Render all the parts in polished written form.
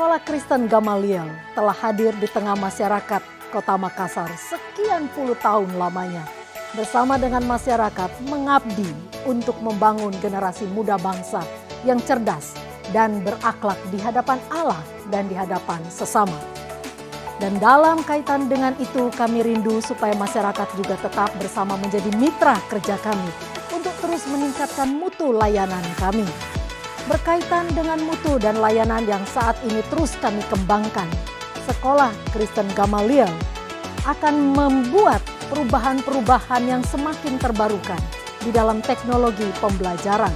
Sekolah Kristen Gamaliel telah hadir di tengah masyarakat Kota Makassar sekian puluh tahun lamanya. Bersama dengan masyarakat mengabdi untuk membangun generasi muda bangsa yang cerdas dan berakhlak di hadapan Allah dan di hadapan sesama. Dan dalam kaitan dengan itu kami rindu supaya masyarakat juga tetap bersama menjadi mitra kerja kami untuk terus meningkatkan mutu layanan kami. Berkaitan dengan mutu dan layanan yang saat ini terus kami kembangkan, Sekolah Kristen Gamaliel akan membuat perubahan-perubahan yang semakin terbarukan di dalam teknologi pembelajaran.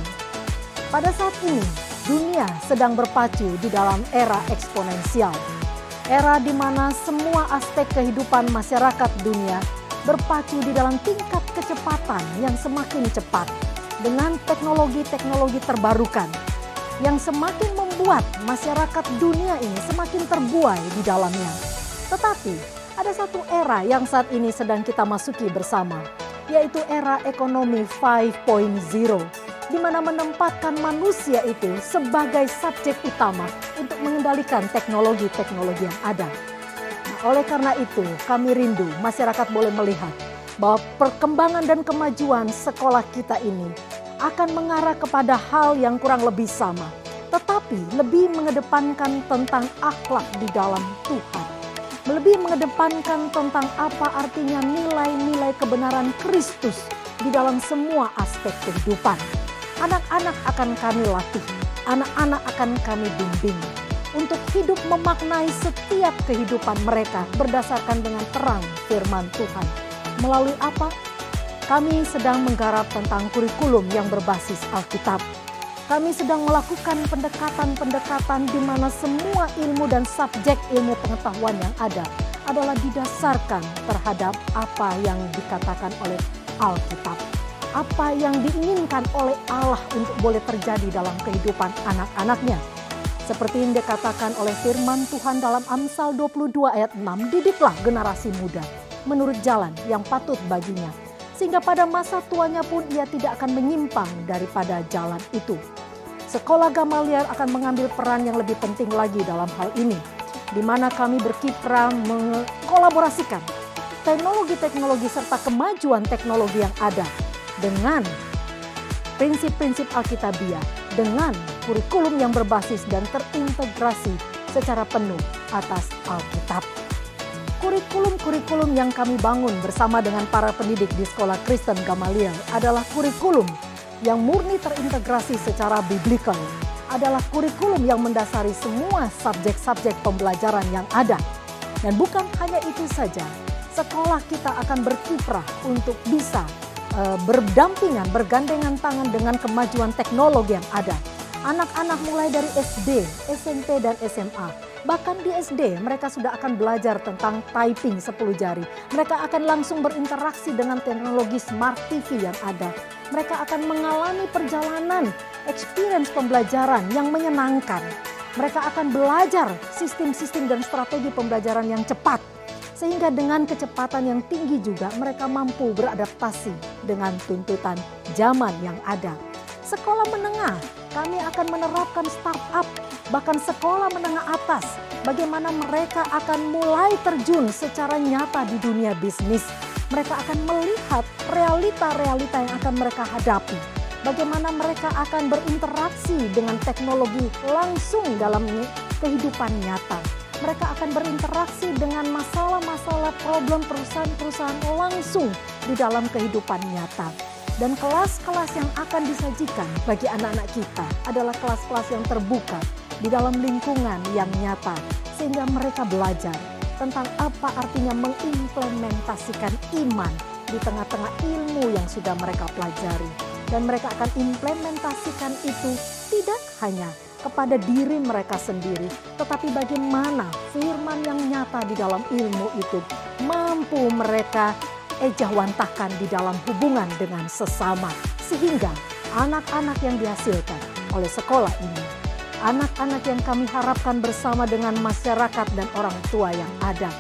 Pada saat ini, dunia sedang berpacu di dalam era eksponensial. Era di mana semua aspek kehidupan masyarakat dunia berpacu di dalam tingkat kecepatan yang semakin cepat dengan teknologi-teknologi terbarukan yang semakin membuat masyarakat dunia ini semakin terbuai di dalamnya. Tetapi ada satu era yang saat ini sedang kita masuki bersama, yaitu era ekonomi 5.0, di mana menempatkan manusia itu sebagai subjek utama untuk mengendalikan teknologi-teknologi yang ada. Nah, oleh karena itu, kami rindu masyarakat boleh melihat bahwa perkembangan dan kemajuan sekolah kita ini akan mengarah kepada hal yang kurang lebih sama, tetapi lebih mengedepankan tentang akhlak di dalam Tuhan. Lebih mengedepankan tentang apa artinya nilai-nilai kebenaran Kristus di dalam semua aspek kehidupan. Anak-anak akan kami latih, anak-anak akan kami bimbing untuk hidup memaknai setiap kehidupan mereka berdasarkan dengan terang firman Tuhan. Melalui apa? Kami sedang menggarap tentang kurikulum yang berbasis Alkitab. Kami sedang melakukan pendekatan-pendekatan di mana semua ilmu dan subjek ilmu pengetahuan yang ada adalah didasarkan terhadap apa yang dikatakan oleh Alkitab. Apa yang diinginkan oleh Allah untuk boleh terjadi dalam kehidupan anak-anaknya. Seperti yang dikatakan oleh firman Tuhan dalam Amsal 22 ayat 6, didiklah generasi muda menurut jalan yang patut baginya, sehingga pada masa tuanya pun ia tidak akan menyimpang daripada jalan itu. Sekolah Gamaliel akan mengambil peran yang lebih penting lagi dalam hal ini, di mana kami berkiprah mengkolaborasikan teknologi-teknologi serta kemajuan teknologi yang ada dengan prinsip-prinsip Alkitabiah, dengan kurikulum yang berbasis dan terintegrasi secara penuh atas Alkitab. Kurikulum-kurikulum yang kami bangun bersama dengan para pendidik di Sekolah Kristen Gamaliel adalah kurikulum yang murni terintegrasi secara biblikal, adalah kurikulum yang mendasari semua subjek-subjek pembelajaran yang ada. Dan bukan hanya itu saja, sekolah kita akan berkiprah untuk bisa berdampingan, bergandengan tangan dengan kemajuan teknologi yang ada. Anak-anak mulai dari SD, SMP, dan SMA. Bahkan di SD mereka sudah akan belajar tentang typing 10 jari. Mereka akan langsung berinteraksi dengan teknologi smart TV yang ada. Mereka akan mengalami perjalanan, experience pembelajaran yang menyenangkan. Mereka akan belajar sistem-sistem dan strategi pembelajaran yang cepat. Sehingga dengan kecepatan yang tinggi juga mereka mampu beradaptasi dengan tuntutan zaman yang ada. Sekolah menengah, kami akan menerapkan startup, bahkan sekolah menengah atas, bagaimana mereka akan mulai terjun secara nyata di dunia bisnis. Mereka akan melihat realita-realita yang akan mereka hadapi. Bagaimana mereka akan berinteraksi dengan teknologi langsung dalam kehidupan nyata. Mereka akan berinteraksi dengan masalah-masalah problem perusahaan-perusahaan langsung di dalam kehidupan nyata. Dan kelas-kelas yang akan disajikan bagi anak-anak kita adalah kelas-kelas yang terbuka di dalam lingkungan yang nyata. Sehingga mereka belajar tentang apa artinya mengimplementasikan iman di tengah-tengah ilmu yang sudah mereka pelajari. Dan mereka akan implementasikan itu tidak hanya kepada diri mereka sendiri, tetapi bagaimana firman yang nyata di dalam ilmu itu mampu mereka ejawantahkan di dalam hubungan dengan sesama. Sehingga anak-anak yang dihasilkan oleh sekolah ini, anak-anak yang kami harapkan bersama dengan masyarakat dan orang tua yang ada,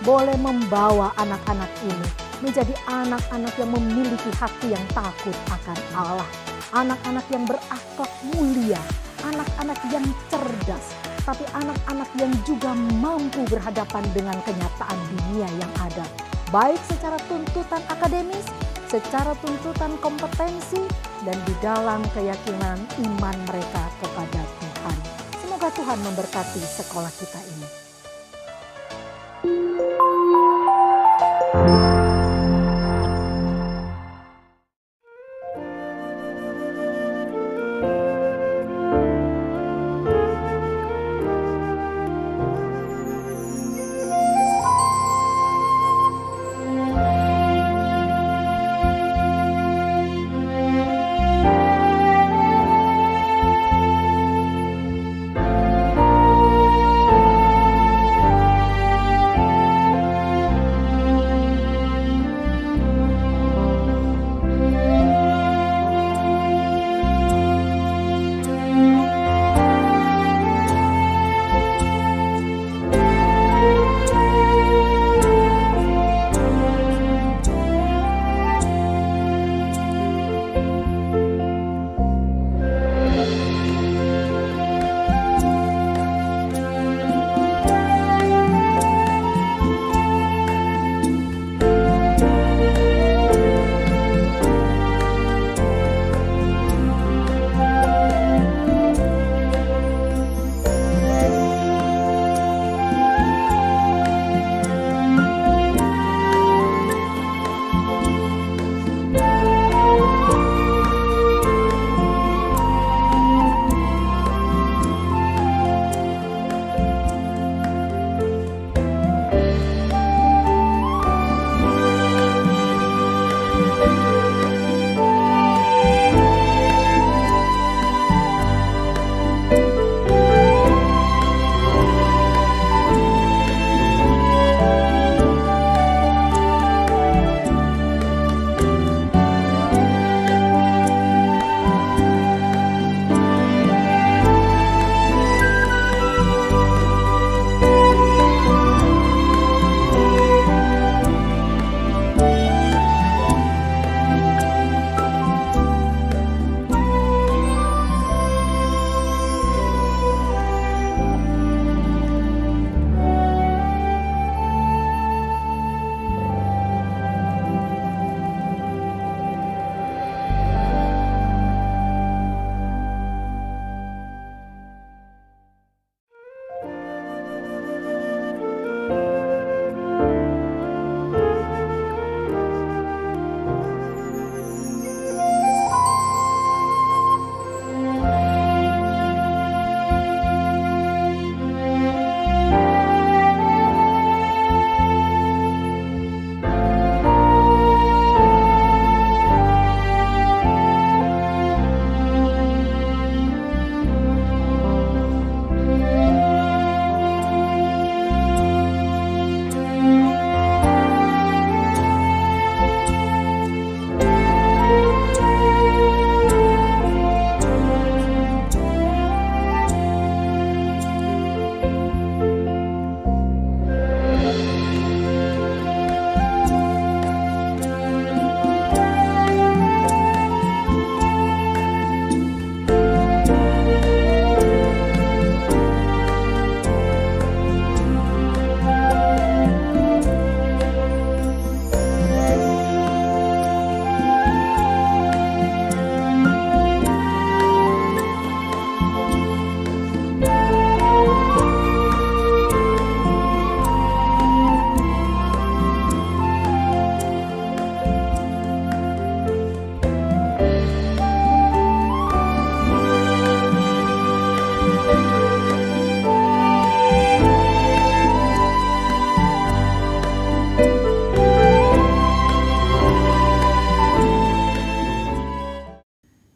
boleh membawa anak-anak ini menjadi anak-anak yang memiliki hati yang takut akan Allah. Anak-anak yang berakhlak mulia, anak-anak yang cerdas, tapi anak-anak yang juga mampu berhadapan dengan kenyataan dunia yang ada, baik secara tuntutan akademis, secara tuntutan kompetensi, dan di dalam keyakinan iman mereka kepada Tuhan. Semoga Tuhan memberkati sekolah kita ini.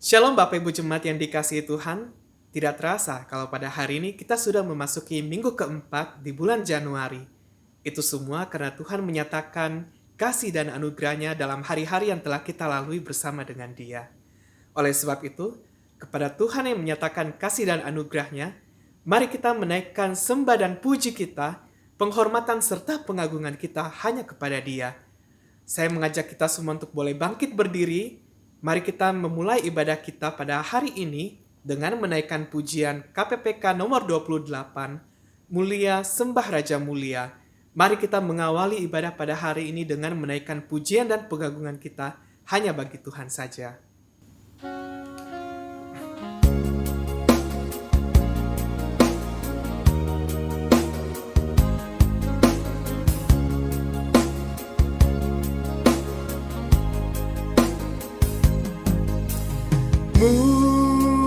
Shalom Bapak Ibu Jemaat yang dikasihi Tuhan. Tidak terasa kalau pada hari ini kita sudah memasuki minggu keempat di bulan Januari. Itu semua karena Tuhan menyatakan kasih dan anugerah-Nya dalam hari-hari yang telah kita lalui bersama dengan Dia. Oleh sebab itu, kepada Tuhan yang menyatakan kasih dan anugerah-Nya, mari kita menaikkan sembah dan puji kita, penghormatan serta pengagungan kita hanya kepada Dia. Saya mengajak kita semua untuk boleh bangkit berdiri. Mari kita memulai ibadah kita pada hari ini dengan menaikkan pujian KPPK nomor 28, Mulia Sembah Raja Mulia. Mari kita mengawali ibadah pada hari ini dengan menaikkan pujian dan pengagungan kita hanya bagi Tuhan saja.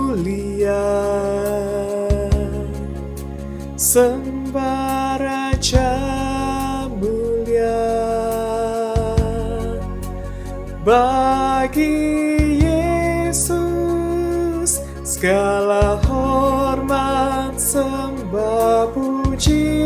Mulia Sembah Raja Mulia bagi Yesus segala hormat sembah puji.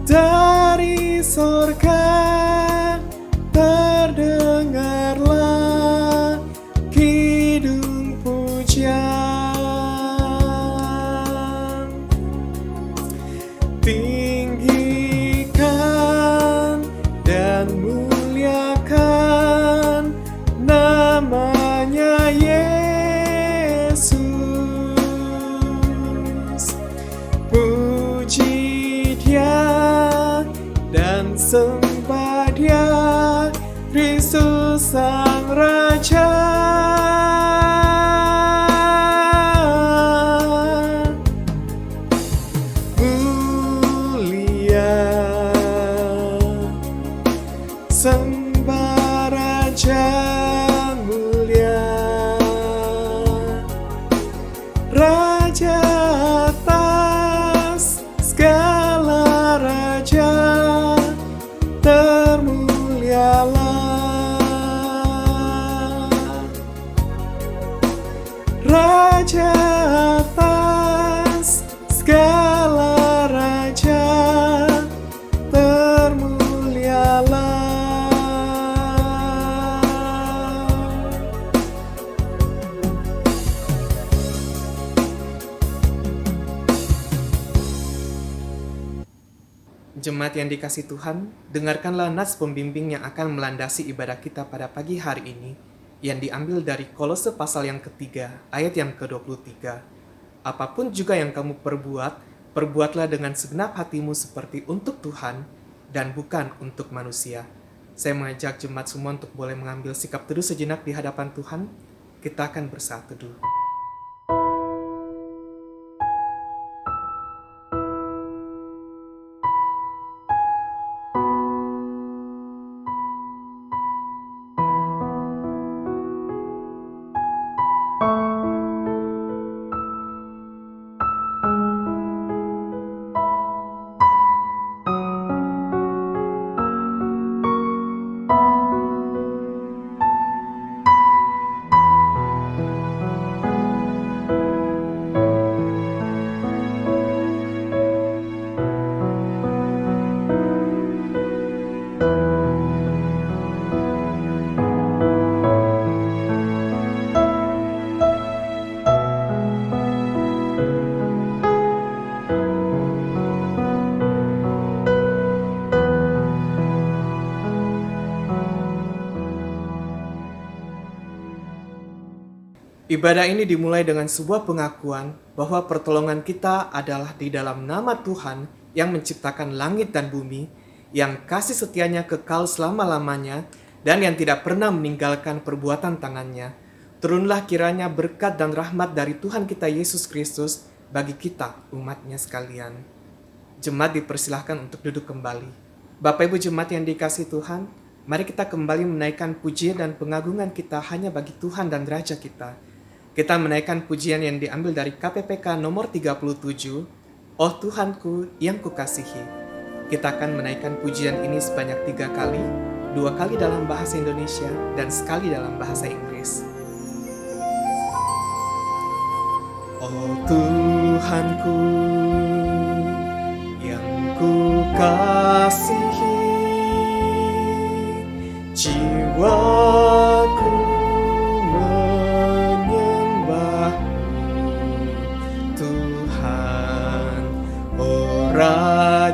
Dari sorga terdengarlah kidung pujian, tinggikan dan muliakan namanya Yesus. Puji Dia dan sembah Dia, Kristus Sang Raja. Mulia Sembah Raja Mulia, Raja atas segala raja, termulialah. Raja atas segala raja, termulialah. Jemaat yang dikasihi Tuhan, dengarkanlah nats pembimbing yang akan melandasi ibadah kita pada pagi hari ini, yang diambil dari Kolose pasal yang ketiga, ayat yang ke-23. Apapun juga yang kamu perbuat, perbuatlah dengan segenap hatimu seperti untuk Tuhan dan bukan untuk manusia. Saya mengajak jemaat semua untuk boleh mengambil sikap teduh sejenak di hadapan Tuhan. Kita akan bersatu teduh. Ibadah ini dimulai dengan sebuah pengakuan bahwa pertolongan kita adalah di dalam nama Tuhan yang menciptakan langit dan bumi, yang kasih setianya kekal selama-lamanya, dan yang tidak pernah meninggalkan perbuatan tangannya. Turunlah kiranya berkat dan rahmat dari Tuhan kita Yesus Kristus bagi kita, umatnya sekalian. Jemaat dipersilahkan untuk duduk kembali. Bapak Ibu jemaat yang dikasihi Tuhan, mari kita kembali menaikkan pujian dan pengagungan kita hanya bagi Tuhan dan Raja kita. Kita menaikkan pujian yang diambil dari KPPK nomor 37, Oh Tuhanku yang kukasihi. Kita akan menaikkan pujian ini sebanyak 3 kali, 2 kali dalam bahasa Indonesia dan sekali dalam bahasa Inggris. Oh Tuhanku yang kukasihi, jiwaku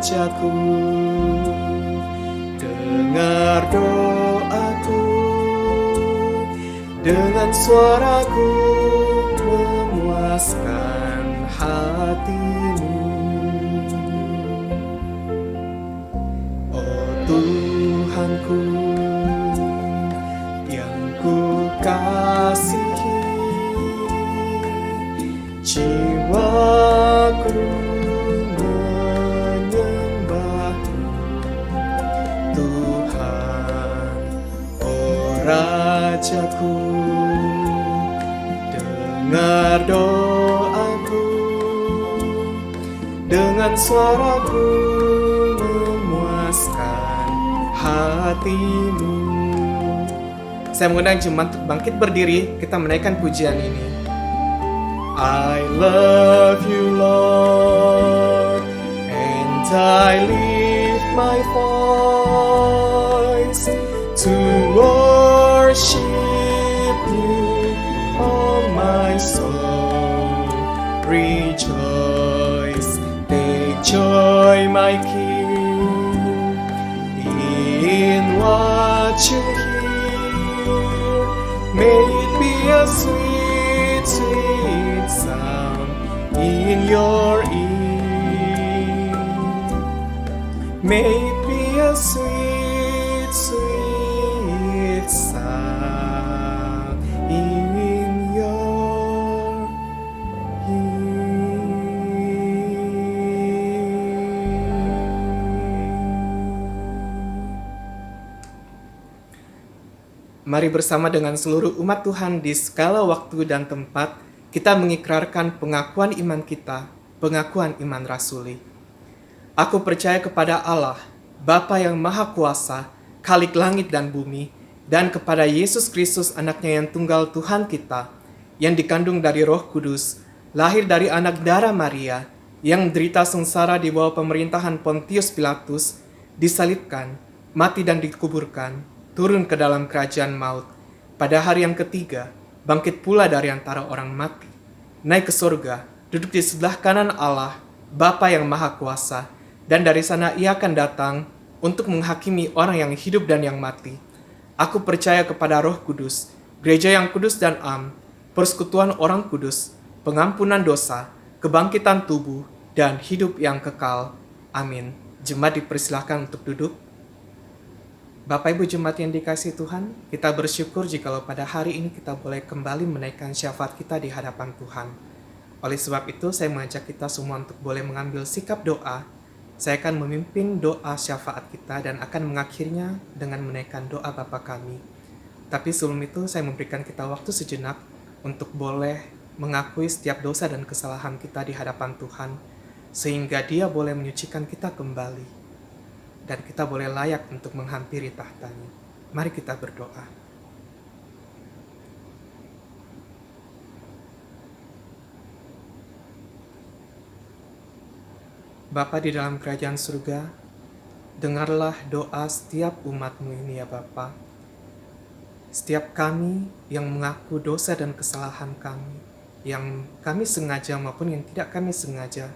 Rajaku, dengar doaku, dengan suaraku memuaskan hatimu. Oh Tuhanku, yang ku kasihi, jiwaku menyembahmu. Tuhan, oh Rajaku, dengar doaku, dengan suaraku memuaskan hatimu. Saya mengundang jemaat untuk bangkit berdiri, kita menaikkan pujian ini. I love you, Lord, and I lift my voice to worship you, oh my soul. Rejoice, take joy, my King, in what you hear. May it be a sweet, sweet sound in your ear. May it be a sweet, sweet sound in your ear. Mari bersama dengan seluruh umat Tuhan di segala waktu dan tempat, kita mengikrarkan pengakuan iman kita, pengakuan iman rasuli. Aku percaya kepada Allah, Bapa yang Maha Kuasa, Khalik langit dan bumi, dan kepada Yesus Kristus anaknya yang tunggal Tuhan kita, yang dikandung dari Roh Kudus, lahir dari anak darah Maria, yang menderita sengsara di bawah pemerintahan Pontius Pilatus, disalibkan, mati dan dikuburkan, turun ke dalam kerajaan maut. Pada hari yang ketiga, bangkit pula dari antara orang mati, naik ke surga, duduk di sebelah kanan Allah, Bapa yang Maha Kuasa, dan dari sana ia akan datang untuk menghakimi orang yang hidup dan yang mati. Aku percaya kepada Roh Kudus, gereja yang kudus dan am, persekutuan orang kudus, pengampunan dosa, kebangkitan tubuh, dan hidup yang kekal. Amin. Jemaat dipersilahkan untuk duduk. Bapak Ibu jemaat yang dikasihi Tuhan, kita bersyukur jikalau pada hari ini kita boleh kembali menaikkan syafaat kita di hadapan Tuhan. Oleh sebab itu, saya mengajak kita semua untuk boleh mengambil sikap doa. Saya akan memimpin doa syafaat kita dan akan mengakhirinya dengan menaikkan doa Bapa kami. Tapi sebelum itu, saya memberikan kita waktu sejenak untuk boleh mengakui setiap dosa dan kesalahan kita di hadapan Tuhan, sehingga Dia boleh menyucikan kita kembali, dan kita boleh layak untuk menghampiri tahtanya. Mari kita berdoa. Bapa di dalam kerajaan surga, dengarlah doa setiap umat-Mu ini ya Bapa. Setiap kami yang mengaku dosa dan kesalahan kami, yang kami sengaja maupun yang tidak kami sengaja,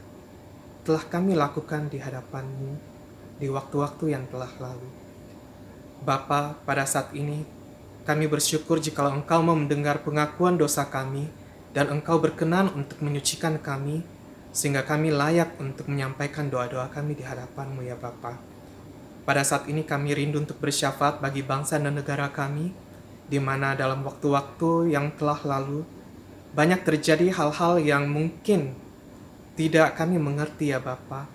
telah kami lakukan di hadapan-Mu di waktu-waktu yang telah lalu. Bapa, pada saat ini kami bersyukur jikalau Engkau mau mendengar pengakuan dosa kami dan Engkau berkenan untuk menyucikan kami, sehingga kami layak untuk menyampaikan doa-doa kami di hadapan-Mu ya Bapa. Pada saat ini kami rindu untuk bersyafaat bagi bangsa dan negara kami, di mana dalam waktu-waktu yang telah lalu banyak terjadi hal-hal yang mungkin tidak kami mengerti ya Bapa.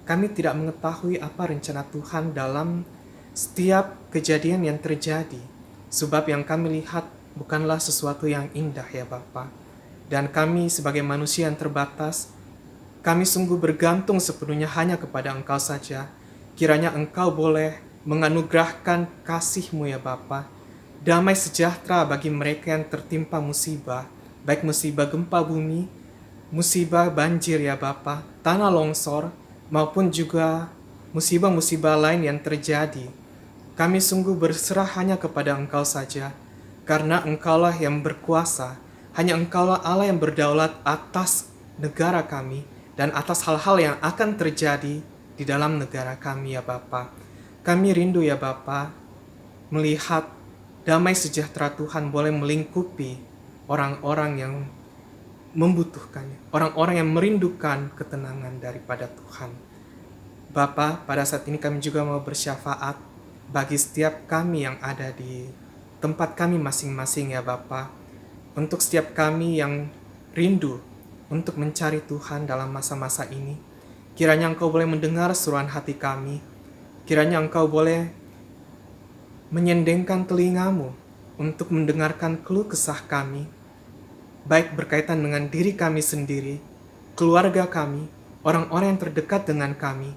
Kami tidak mengetahui apa rencana Tuhan dalam setiap kejadian yang terjadi. Sebab yang kami lihat bukanlah sesuatu yang indah ya Bapa. Dan kami sebagai manusia yang terbatas, kami sungguh bergantung sepenuhnya hanya kepada Engkau saja. Kiranya Engkau boleh menganugerahkan kasih-Mu ya Bapa. Damai sejahtera bagi mereka yang tertimpa musibah, baik musibah gempa bumi, musibah banjir ya Bapa, tanah longsor, maupun juga musibah-musibah lain yang terjadi. Kami sungguh berserah hanya kepada Engkau saja, karena Engkaulah yang berkuasa, hanya Engkaulah Allah yang berdaulat atas negara kami, dan atas hal-hal yang akan terjadi di dalam negara kami ya Bapa. Kami rindu ya Bapa melihat damai sejahtera Tuhan boleh melingkupi orang-orang yang membutuhkannya, orang-orang yang merindukan ketenangan daripada Tuhan. Bapa, pada saat ini kami juga mau bersyafaat bagi setiap kami yang ada di tempat kami masing-masing ya Bapa. Untuk setiap kami yang rindu untuk mencari Tuhan dalam masa-masa ini, kiranya Engkau boleh mendengar seruan hati kami, kiranya Engkau boleh menyendengkan telingamu untuk mendengarkan keluh kesah kami, baik berkaitan dengan diri kami sendiri, keluarga kami, orang-orang yang terdekat dengan kami.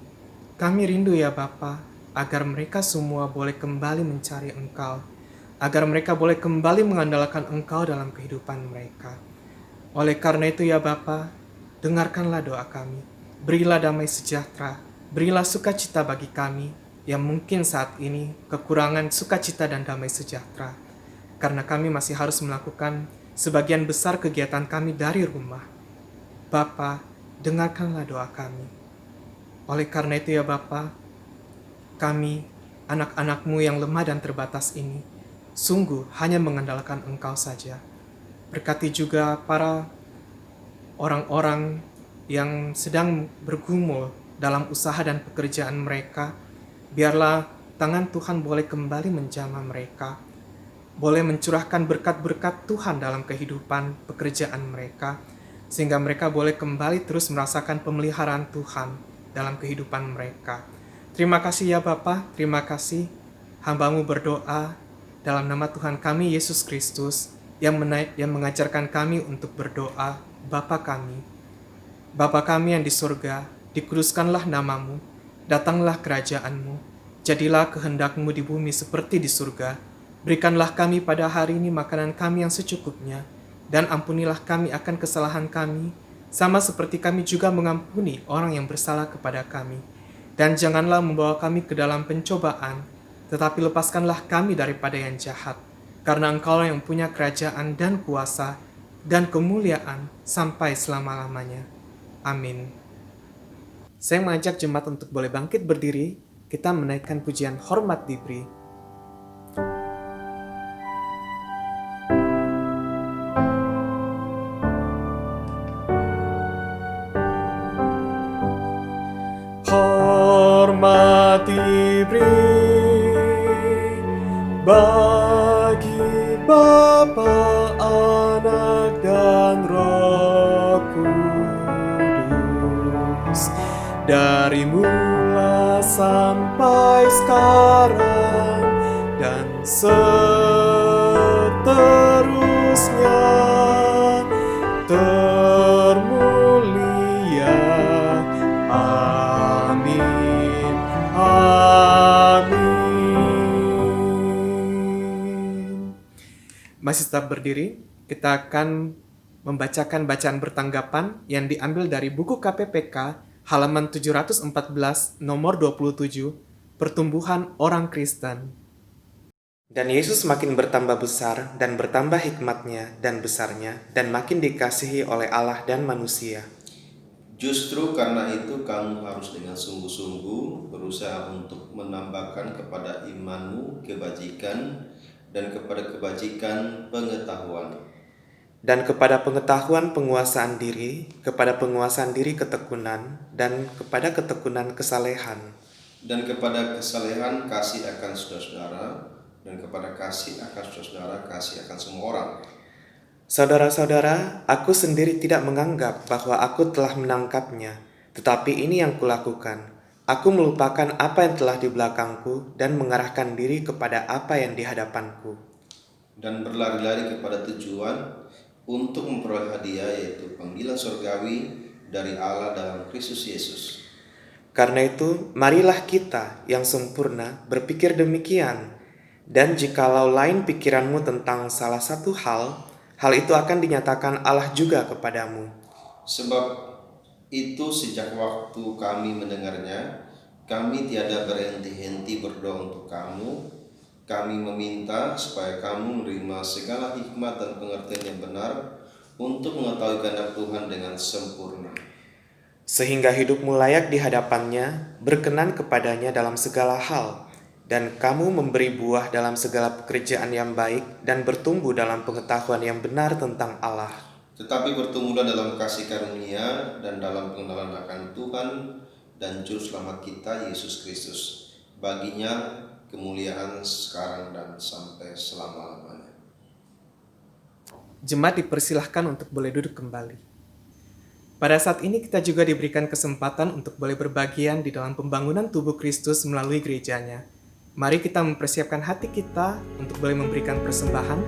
Kami rindu ya Bapa, agar mereka semua boleh kembali mencari Engkau, agar mereka boleh kembali mengandalkan Engkau dalam kehidupan mereka. Oleh karena itu ya Bapa, dengarkanlah doa kami, berilah damai sejahtera, berilah sukacita bagi kami, yang mungkin saat ini kekurangan sukacita dan damai sejahtera, karena kami masih harus melakukan sebagian besar kegiatan kami dari rumah. Bapa, dengarkanlah doa kami. Oleh karena itu ya Bapa, kami, anak-anak-Mu yang lemah dan terbatas ini, sungguh hanya mengandalkan Engkau saja. Berkati juga para orang-orang yang sedang bergumul dalam usaha dan pekerjaan mereka. Biarlah tangan Tuhan boleh kembali menjamah mereka, boleh mencurahkan berkat-berkat Tuhan dalam kehidupan pekerjaan mereka, sehingga mereka boleh kembali terus merasakan pemeliharaan Tuhan dalam kehidupan mereka. Terima kasih ya Bapa, terima kasih. Hamba-Mu berdoa dalam nama Tuhan kami Yesus Kristus yang mengajarkan kami untuk berdoa, Bapa kami. Bapa kami yang di surga, dikuduskanlah nama-Mu, datanglah kerajaan-Mu, jadilah kehendak-Mu di bumi seperti di surga. Berikanlah kami pada hari ini makanan kami yang secukupnya, dan ampunilah kami akan kesalahan kami, sama seperti kami juga mengampuni orang yang bersalah kepada kami. Dan janganlah membawa kami ke dalam pencobaan, tetapi lepaskanlah kami daripada yang jahat. Karena Engkaulah yang punya kerajaan dan kuasa dan kemuliaan sampai selama-lamanya. Amin. Saya mengajak jemaat untuk boleh bangkit berdiri, kita menaikkan pujian hormat diberi. Hormat diberi bagi Bapa, Anak, dan Roh Kudus, dari mula sampai sekarang dan seterusnya. Termulia. Amin. Amin. Masih tetap berdiri, kita akan membacakan bacaan bertanggapan yang diambil dari buku KPPK halaman 714 nomor 27, Pertumbuhan Orang Kristen. Dan Yesus makin bertambah besar dan bertambah hikmatnya dan besarnya dan makin dikasihi oleh Allah dan manusia. Justru karena itu kamu harus dengan sungguh-sungguh berusaha untuk menambahkan kepada imanmu kebajikan dan kepada kebajikan pengetahuan. Dan kepada pengetahuan penguasaan diri, kepada penguasaan diri ketekunan, dan kepada ketekunan kesalehan. Dan kepada kesalehan kasih akan saudara-saudara, dan kepada kasih akan saudara-saudara kasih akan semua orang. Saudara-saudara, aku sendiri tidak menganggap bahwa aku telah menangkapnya, tetapi ini yang kulakukan. Aku melupakan apa yang telah di belakangku dan mengarahkan diri kepada apa yang di hadapanku. Dan berlari-lari kepada tujuan untuk memperoleh hadiah, yaitu panggilan surgawi dari Allah dalam Kristus Yesus. Karena itu, marilah kita yang sempurna berpikir demikian. Dan jikalau lain pikiranmu tentang salah satu hal itu akan dinyatakan Allah juga kepadamu. Sebab itu sejak waktu kami mendengarnya, kami tiada berhenti-henti berdoa untuk kamu. Kami meminta supaya kamu menerima segala hikmat dan pengertian yang benar untuk mengetahui kehendak Tuhan dengan sempurna. sehingga hidupmu layak di hadapannya, berkenan kepadanya dalam segala hal, dan kamu memberi buah dalam segala pekerjaan yang baik dan bertumbuh dalam pengetahuan yang benar tentang Allah. Tetapi bertumbuhlah dalam kasih karunia dan dalam pengenalan akan Tuhan dan Juru Selamat kita, Yesus Kristus. Baginya kemuliaan sekarang dan sampai selama-lamanya. Jemaat dipersilahkan untuk boleh duduk kembali. Pada saat ini kita juga diberikan kesempatan untuk boleh berbagian di dalam pembangunan tubuh Kristus melalui gerejanya. Mari kita mempersiapkan hati kita untuk boleh memberikan persembahan.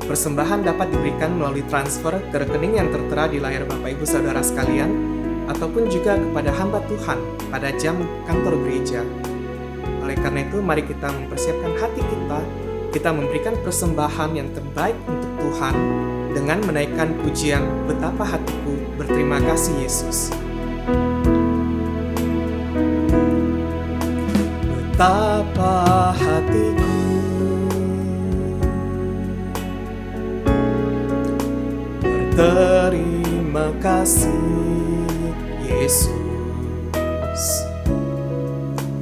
Persembahan dapat diberikan melalui transfer ke rekening yang tertera di layar Bapak Ibu Saudara sekalian, ataupun juga kepada hamba Tuhan pada jam kantor gereja. Oleh karena itu, mari kita mempersiapkan hati kita memberikan persembahan yang terbaik untuk Tuhan, dengan menaikkan pujian betapa hatiku berterima kasih Yesus. Betapa hatiku berterima kasih Yesus.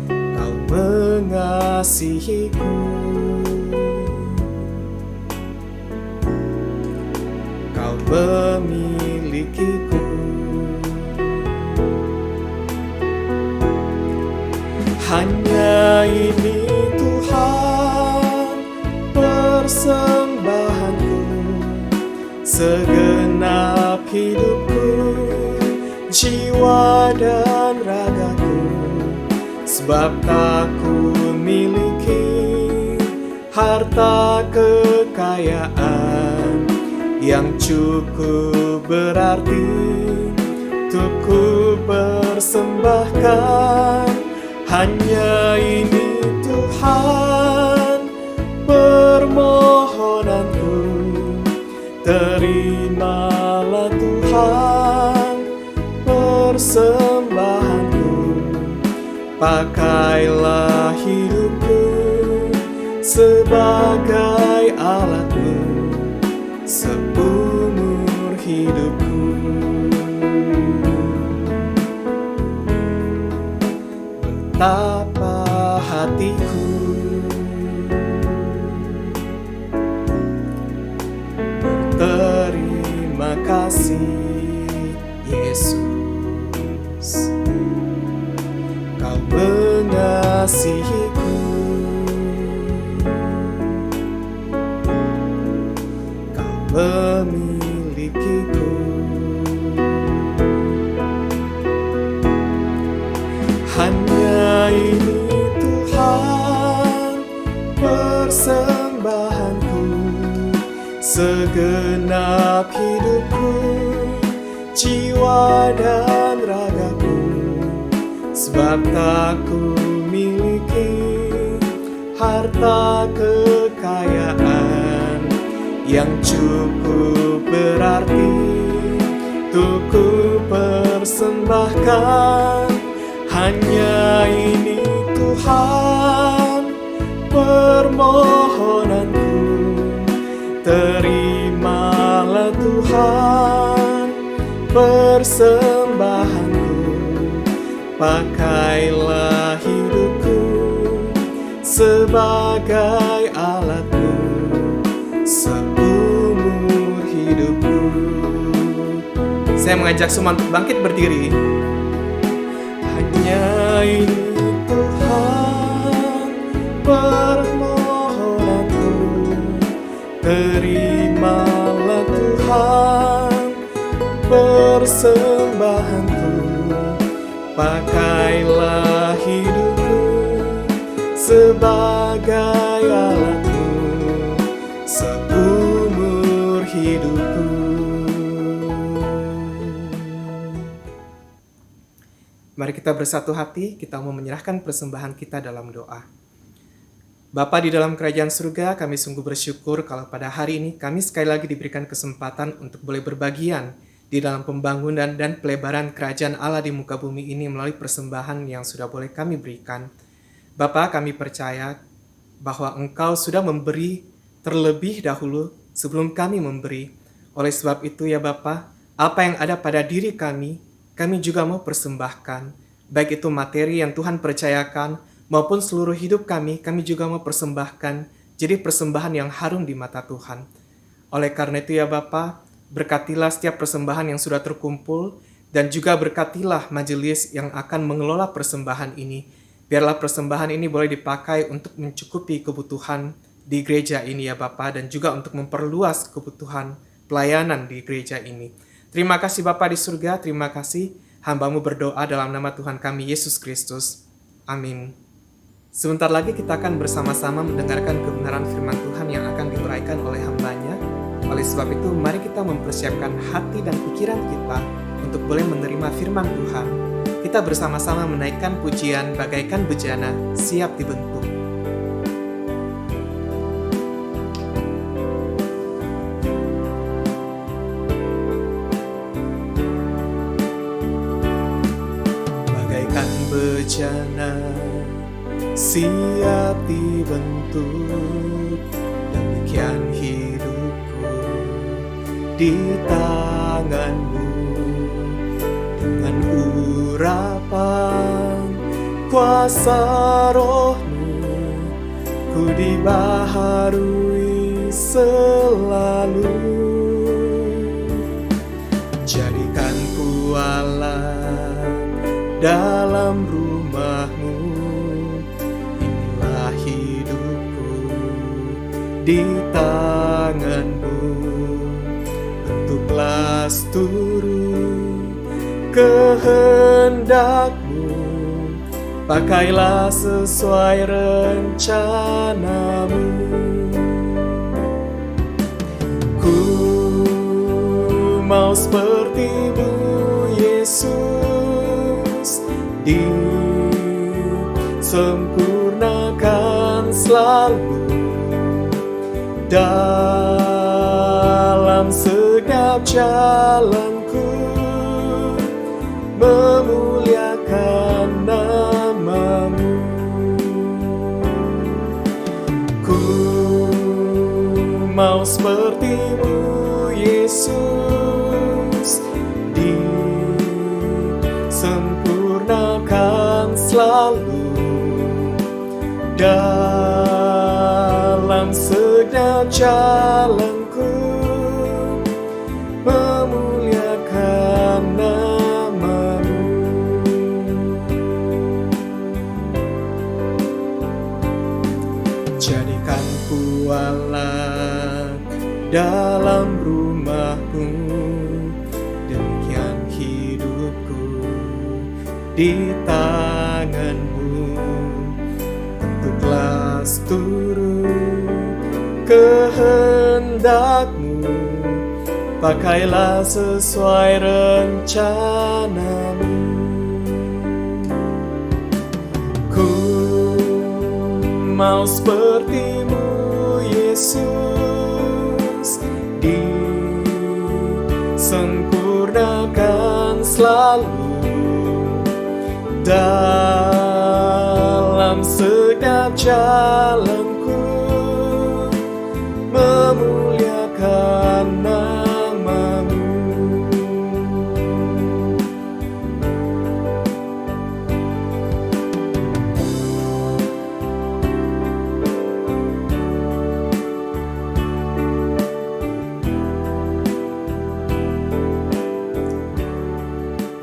Kau mengasihiku, memilikiku. Hanya ini Tuhan persembahanku, segenap hidupku, jiwa dan ragaku, sebab tak ku miliki harta kekayaan yang cukup berarti untuk ku persembahkan. Hanya ini Tuhan permohonanku, terimalah Tuhan persembahanku, pakailah hidupku sebagai alatmu seumur hidupku. Betapa hatiku berterima kasih Yesus. Kau mengasihiku, memilikiku. Hanya ini Tuhan persembahanku, segenap hidupku, jiwa dan ragaku, sebab tak ku miliki harta kekayaan yang cukup berarti untuk ku persembahkan. Hanya ini Tuhan permohonanku, terimalah Tuhan persembahanku, pakailah hidupku sebagai alatmu seumur hidupku. Saya mengajak semua untuk bangkit berdiri. Hanya ini Tuhan permohonanku, terimalah Tuhan persembahanku, pakailah hidupku sebagai alatmu seumur hidupku. Mari kita bersatu hati, kita mau menyerahkan persembahan kita dalam doa. Bapa di dalam kerajaan surga, kami sungguh bersyukur kalau pada hari ini kami sekali lagi diberikan kesempatan untuk boleh berbagian di dalam pembangunan dan pelebaran kerajaan Allah di muka bumi ini melalui persembahan yang sudah boleh kami berikan. Bapa, kami percaya bahwa Engkau sudah memberi terlebih dahulu sebelum kami memberi. Oleh sebab itu ya Bapa, apa yang ada pada diri kami, kami juga mau persembahkan, baik itu materi yang Tuhan percayakan, maupun seluruh hidup kami juga mau persembahkan, jadi persembahan yang harum di mata Tuhan. Oleh karena itu ya Bapa, berkatilah setiap persembahan yang sudah terkumpul, dan juga berkatilah majelis yang akan mengelola persembahan ini. Biarlah persembahan ini boleh dipakai untuk mencukupi kebutuhan di gereja ini ya Bapa, dan juga untuk memperluas kebutuhan pelayanan di gereja ini. Terima kasih Bapa di surga, terima kasih. Hamba-Mu berdoa dalam nama Tuhan kami Yesus Kristus. Amin. Sebentar lagi kita akan bersama-sama mendengarkan kebenaran firman Tuhan yang akan diuraikan oleh hamba-Nya. Oleh sebab itu, mari kita mempersiapkan hati dan pikiran kita untuk boleh menerima firman Tuhan. Kita bersama-sama menaikkan pujian bagaikan bejana siap dibentuk. Bagaikan bejana siap dibentuk, demikian hidupku di tangan-Mu. Dengan urapan kuasa Roh-Mu, ku dibaharui selalu. Jadikan ku alat dalam rumah-Mu, inilah hidupku di tangan-Mu. Bentuklah seluruh kehendak-Mu, pakailah sesuai rencana-Mu. Ku mau seperti-Mu Yesus, disempurnakan selalu dalam setiap jalanku, memuliakan nama-Mu. Ku mau seperti-Mu Yesus, disempurnakan selalu dalam setiap jalanku, memuliakan nama-Mu. Jadikan ku alat dalam rumah-Mu, demikian hidupku di tangan-Mu. Bentuklah seluruh kehendak-Mu, pakailah sesuai rencana-Mu. Ku mau seperti-Mu Yesus, disempurnakan selalu dalam setiap jalanku, memuliakan nama-Mu.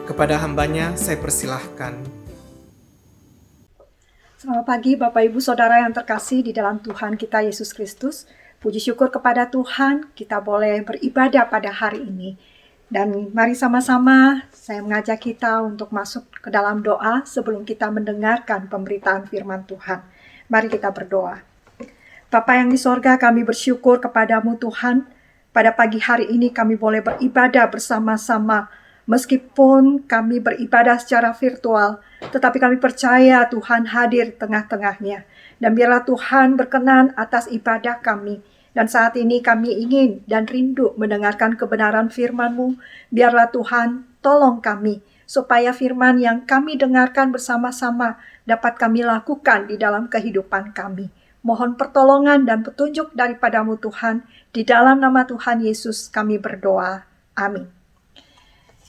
Kepada hamba-Nya saya persilahkan. Selamat pagi Bapak Ibu Saudara yang terkasih di dalam Tuhan kita Yesus Kristus. Puji syukur kepada Tuhan kita boleh beribadah pada hari ini. Dan mari sama-sama saya mengajak kita untuk masuk ke dalam doa sebelum kita mendengarkan pemberitaan firman Tuhan. Mari kita berdoa. Bapa yang di sorga, kami bersyukur kepadamu Tuhan. Pada pagi hari ini kami boleh beribadah bersama-sama. Meskipun kami beribadah secara virtual, tetapi kami percaya Tuhan hadir tengah-tengahnya. Dan biarlah Tuhan berkenan atas ibadah kami. Dan saat ini kami ingin dan rindu mendengarkan kebenaran firman-Mu. Biarlah Tuhan tolong kami, supaya firman yang kami dengarkan bersama-sama dapat kami lakukan di dalam kehidupan kami. Mohon pertolongan dan petunjuk daripada-Mu Tuhan. Di dalam nama Tuhan Yesus kami berdoa. Amin.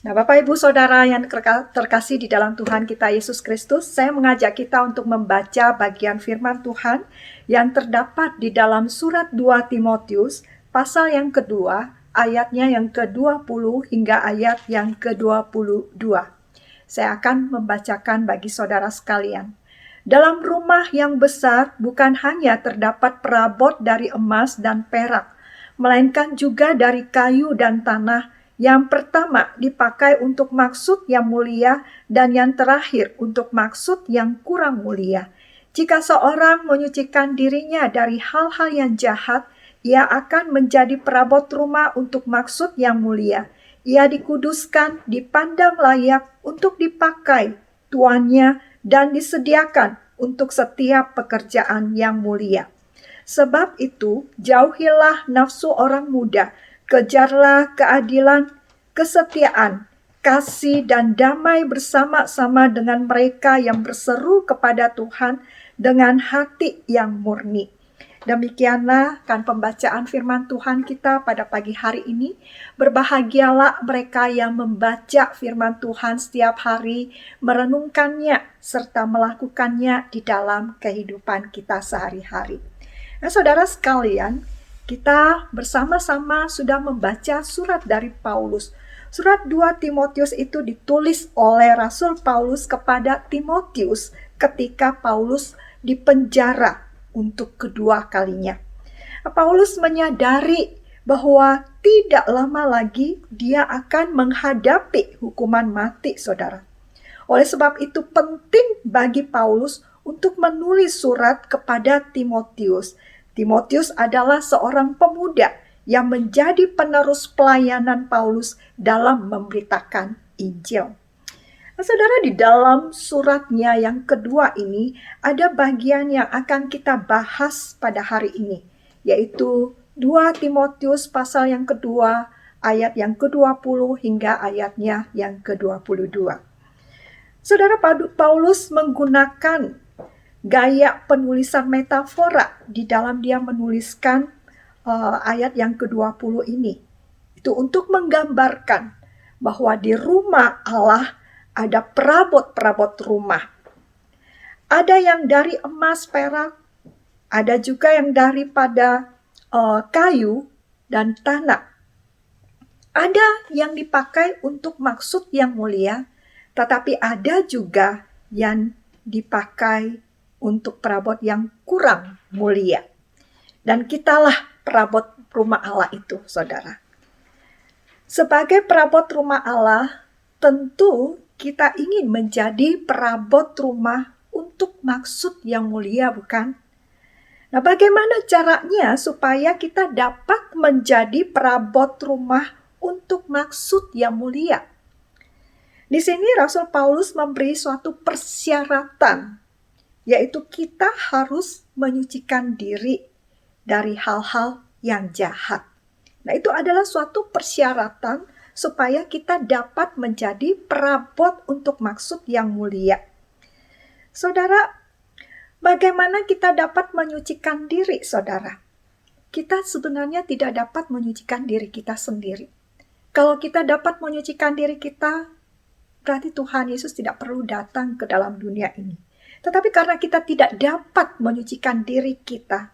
Nah, Bapak Ibu Saudara yang terkasih di dalam Tuhan kita Yesus Kristus, saya mengajak kita untuk membaca bagian firman Tuhan yang terdapat di dalam surat 2 Timotius, pasal yang kedua, ayatnya yang ke-20 hingga ayat yang ke-22. Saya akan membacakan bagi saudara sekalian. Dalam rumah yang besar bukan hanya terdapat perabot dari emas dan perak, melainkan juga dari kayu dan tanah, yang pertama dipakai untuk maksud yang mulia dan yang terakhir untuk maksud yang kurang mulia. Jika seorang menyucikan dirinya dari hal-hal yang jahat, ia akan menjadi perabot rumah untuk maksud yang mulia. Ia dikuduskan, dipandang layak untuk dipakai tuannya dan disediakan untuk setiap pekerjaan yang mulia. Sebab itu, jauhilah nafsu orang muda, kejarlah keadilan, kesetiaan, kasih, dan damai bersama-sama dengan mereka yang berseru kepada Tuhan dengan hati yang murni. Demikianlah kan pembacaan firman Tuhan kita pada pagi hari ini. Berbahagialah mereka yang membaca firman Tuhan setiap hari, merenungkannya, serta melakukannya di dalam kehidupan kita sehari-hari. Nah, saudara sekalian, kita bersama-sama sudah membaca surat dari Paulus. Surat 2 Timotius itu ditulis oleh Rasul Paulus kepada Timotius ketika Paulus dipenjara untuk kedua kalinya. Paulus menyadari bahwa tidak lama lagi dia akan menghadapi hukuman mati, saudara. Oleh sebab itu penting bagi Paulus untuk menulis surat kepada Timotius. Timotius adalah seorang pemuda yang menjadi penerus pelayanan Paulus dalam memberitakan Injil. Nah, saudara, di dalam suratnya yang kedua ini ada bagian yang akan kita bahas pada hari ini, yaitu 2 Timotius pasal yang kedua, ayat yang ke-20 hingga ayatnya yang ke-22. Saudara, Paulus menggunakan gaya penulisan metafora di dalam dia menuliskan ayat yang ke-20 ini. Itu untuk menggambarkan bahwa di rumah Allah ada perabot-perabot rumah. Ada yang dari emas, perak, ada juga yang daripada kayu dan tanah. Ada yang dipakai untuk maksud yang mulia, tetapi ada juga yang dipakai untuk perabot yang kurang mulia. Dan kitalah perabot rumah Allah itu, saudara. Sebagai perabot rumah Allah, tentu kita ingin menjadi perabot rumah untuk maksud yang mulia, bukan? Nah, bagaimana caranya supaya kita dapat menjadi perabot rumah untuk maksud yang mulia? Di sini Rasul Paulus memberi suatu persyaratan, yaitu kita harus menyucikan diri dari hal-hal yang jahat. Nah, itu adalah suatu persyaratan supaya kita dapat menjadi perabot untuk maksud yang mulia. Saudara, bagaimana kita dapat menyucikan diri, saudara? Kita sebenarnya tidak dapat menyucikan diri kita sendiri. Kalau kita dapat menyucikan diri kita, berarti Tuhan Yesus tidak perlu datang ke dalam dunia ini. Tetapi karena kita tidak dapat menyucikan diri kita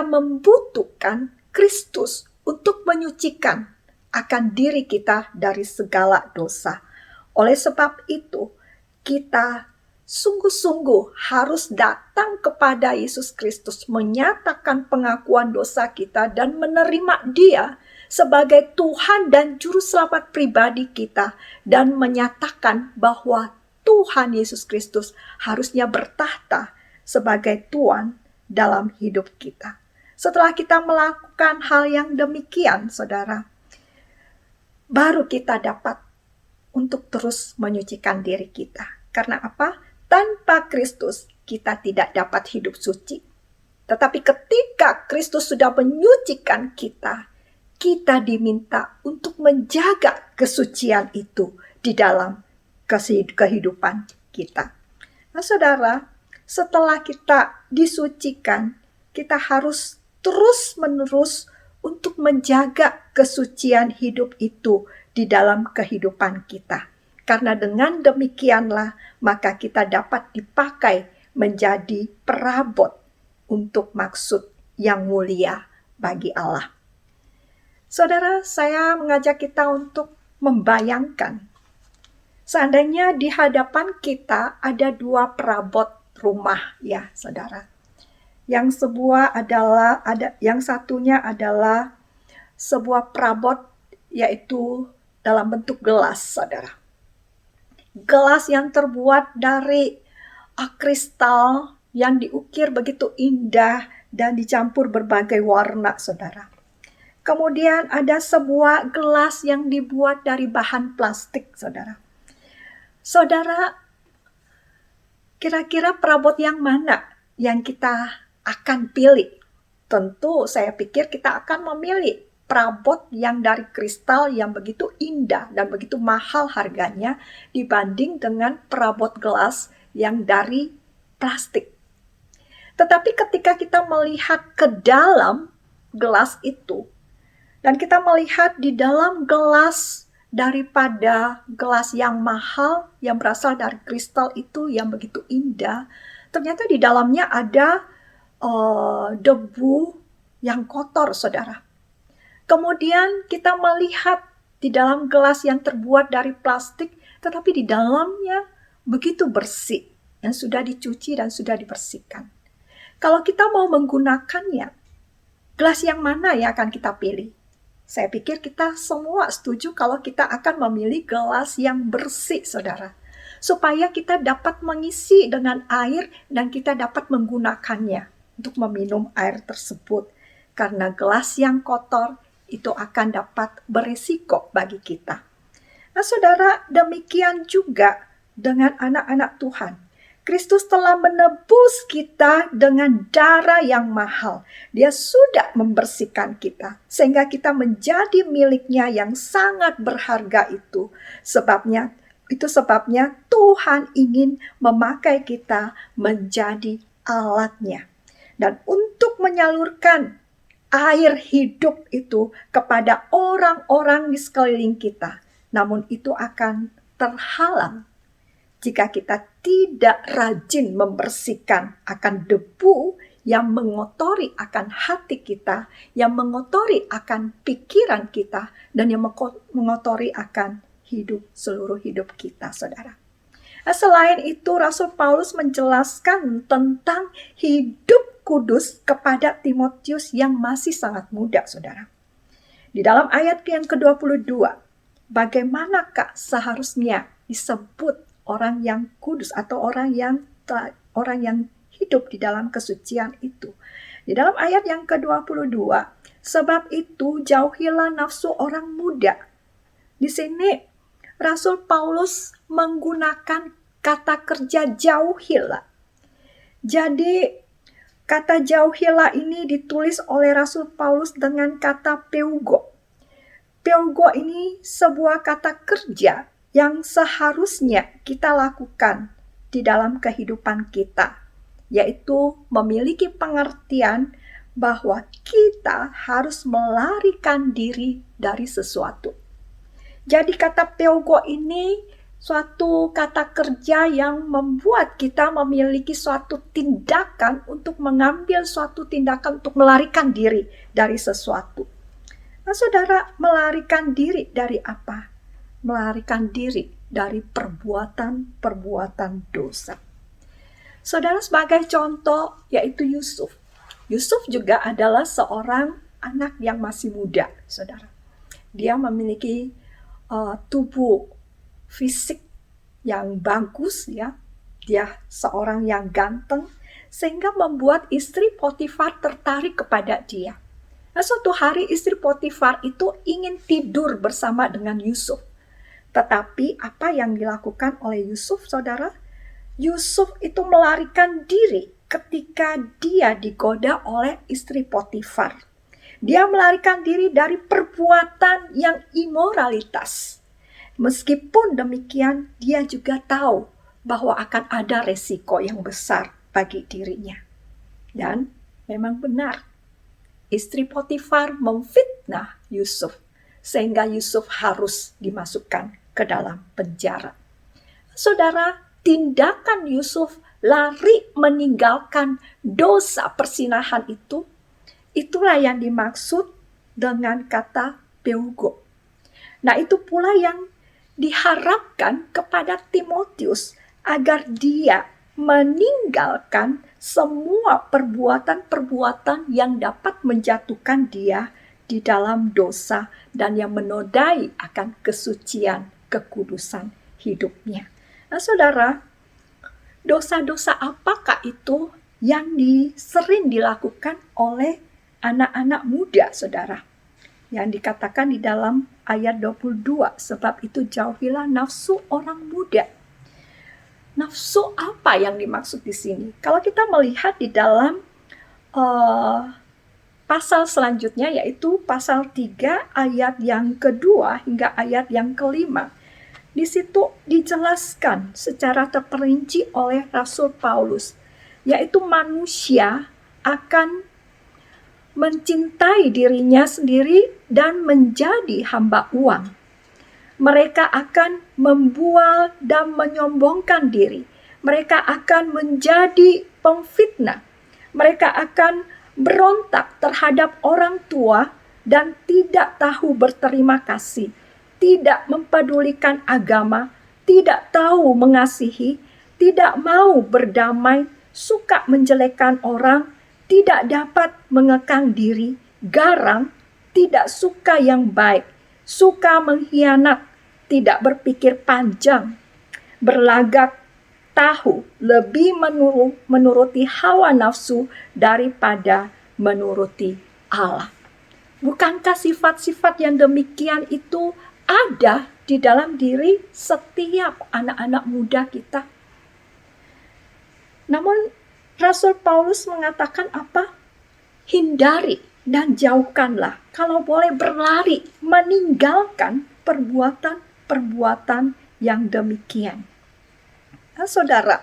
membutuhkan Kristus untuk menyucikan akan diri kita dari segala dosa. Oleh sebab itu, kita sungguh-sungguh harus datang kepada Yesus Kristus, menyatakan pengakuan dosa kita dan menerima Dia sebagai Tuhan dan Juru Selamat pribadi kita, dan menyatakan bahwa Tuhan Yesus Kristus harusnya bertahta sebagai Tuhan dalam hidup kita. Setelah kita melakukan hal yang demikian, saudara, baru kita dapat untuk terus menyucikan diri kita. Karena apa? Tanpa Kristus kita tidak dapat hidup suci. Tetapi ketika Kristus sudah menyucikan kita, kita diminta untuk menjaga kesucian itu di dalam kehidupan kita. Nah, saudara, setelah kita disucikan, kita harus terus-menerus untuk menjaga kesucian hidup itu di dalam kehidupan kita. Karena dengan demikianlah maka kita dapat dipakai menjadi perabot untuk maksud yang mulia bagi Allah. Saudara, saya mengajak kita untuk membayangkan seandainya di hadapan kita ada dua perabot rumah, ya saudara. Yang satunya adalah sebuah perabot, yaitu dalam bentuk gelas, saudara. Gelas yang terbuat dari kristal yang diukir begitu indah dan dicampur berbagai warna, saudara. Kemudian ada sebuah gelas yang dibuat dari bahan plastik, saudara. Saudara, kira-kira perabot yang mana yang kita akan pilih? Tentu saya pikir kita akan memilih perabot yang dari kristal yang begitu indah dan begitu mahal harganya dibanding dengan perabot gelas yang dari plastik. Tetapi ketika kita melihat ke dalam gelas itu, dan kita melihat di dalam gelas daripada gelas yang mahal yang berasal dari kristal itu yang begitu indah, ternyata di dalamnya ada debu yang kotor, saudara. Kemudian kita melihat di dalam gelas yang terbuat dari plastik, tetapi di dalamnya begitu bersih, yang sudah dicuci dan sudah dibersihkan. Kalau kita mau menggunakannya, gelas yang mana yang akan kita pilih? Saya pikir kita semua setuju kalau kita akan memilih gelas yang bersih, saudara. Supaya kita dapat mengisi dengan air dan kita dapat menggunakannya untuk meminum air tersebut. Karena gelas yang kotor itu akan dapat berisiko bagi kita. Nah, saudara, demikian juga dengan anak-anak Tuhan. Kristus telah menebus kita dengan darah yang mahal. Dia sudah membersihkan kita sehingga kita menjadi miliknya yang sangat berharga itu. Sebabnya Tuhan ingin memakai kita menjadi alatnya. Dan untuk menyalurkan air hidup itu kepada orang-orang di sekeliling kita. Namun itu akan terhalang jika kita tidak rajin membersihkan akan debu yang mengotori akan hati kita, yang mengotori akan pikiran kita, dan yang mengotori akan seluruh hidup kita, saudara. Nah, selain itu, Rasul Paulus menjelaskan tentang hidup kudus kepada Timotius yang masih sangat muda, saudara. Di dalam ayat yang ke-22, bagaimanakah seharusnya disebut orang yang kudus atau orang yang hidup di dalam kesucian itu. Di dalam ayat yang ke-22, sebab itu jauhilah nafsu orang muda. Di sini Rasul Paulus menggunakan kata kerja jauhilah. Jadi kata jauhilah ini ditulis oleh Rasul Paulus dengan kata peugo. Peugo ini sebuah kata kerja yang seharusnya kita lakukan di dalam kehidupan kita, yaitu memiliki pengertian bahwa kita harus melarikan diri dari sesuatu. Jadi kata peugo ini suatu kata kerja yang membuat kita memiliki suatu tindakan untuk mengambil suatu tindakan untuk melarikan diri dari sesuatu. Nah, saudara, melarikan diri dari apa? Melarikan diri dari perbuatan-perbuatan dosa. Saudara, sebagai contoh yaitu Yusuf. Yusuf juga adalah seorang anak yang masih muda, saudara. Dia memiliki tubuh fisik yang bagus, ya. Dia seorang yang ganteng, sehingga membuat istri Potifar tertarik kepada dia. Nah, suatu hari istri Potifar itu ingin tidur bersama dengan Yusuf. Tetapi apa yang dilakukan oleh Yusuf, saudara? Yusuf itu melarikan diri ketika dia digoda oleh istri Potifar. Dia melarikan diri dari perbuatan yang imoralitas. Meskipun demikian, dia juga tahu bahwa akan ada resiko yang besar bagi dirinya. Dan memang benar, istri Potifar memfitnah Yusuf sehingga Yusuf harus dimasukkan ke dalam penjara. Saudara, tindakan Yusuf lari meninggalkan dosa persinahan itu, itulah yang dimaksud dengan kata peugo. Nah, itu pula yang diharapkan kepada Timotius agar dia meninggalkan semua perbuatan-perbuatan yang dapat menjatuhkan dia di dalam dosa dan yang menodai akan kesucian, kekudusan hidupnya. Nah, saudara, dosa-dosa apakah itu yang sering dilakukan oleh anak-anak muda, saudara? Yang dikatakan di dalam ayat 22, sebab itu jauhilah nafsu orang muda. Nafsu apa yang dimaksud di sini? Kalau kita melihat di dalam pasal selanjutnya, yaitu pasal 3 ayat yang kedua hingga ayat yang kelima. Di situ dijelaskan secara terperinci oleh Rasul Paulus, yaitu manusia akan mencintai dirinya sendiri dan menjadi hamba uang. Mereka akan membual dan menyombongkan diri. Mereka akan menjadi pemfitnah. Mereka akan berontak terhadap orang tua dan tidak tahu berterima kasih. Tidak mempedulikan agama, tidak tahu mengasihi, tidak mau berdamai, suka menjelekkan orang, tidak dapat mengekang diri, garang, tidak suka yang baik, suka mengkhianat, tidak berpikir panjang, berlagak tahu, lebih menuruti hawa nafsu daripada menuruti Allah. Bukankah sifat-sifat yang demikian itu ada di dalam diri setiap anak-anak muda kita? Namun Rasul Paulus mengatakan apa? Hindari dan jauhkanlah, kalau boleh berlari, meninggalkan perbuatan yang demikian. Nah, saudara,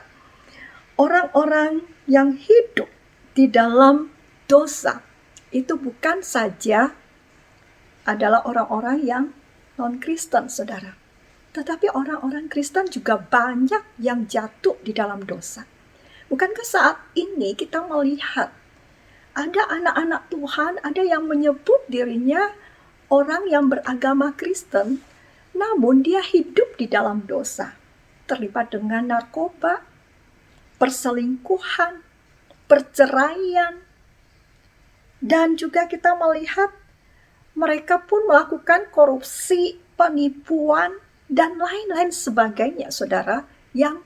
orang-orang yang hidup di dalam dosa itu bukan saja adalah orang-orang yang non-Kristen, saudara. Tetapi orang-orang Kristen juga banyak yang jatuh di dalam dosa. Bukankah saat ini kita melihat ada anak-anak Tuhan, ada yang menyebut dirinya orang yang beragama Kristen, namun dia hidup di dalam dosa, terlibat dengan narkoba, perselingkuhan, perceraian, dan juga kita melihat mereka pun melakukan korupsi, penipuan, dan lain-lain sebagainya, saudara, yang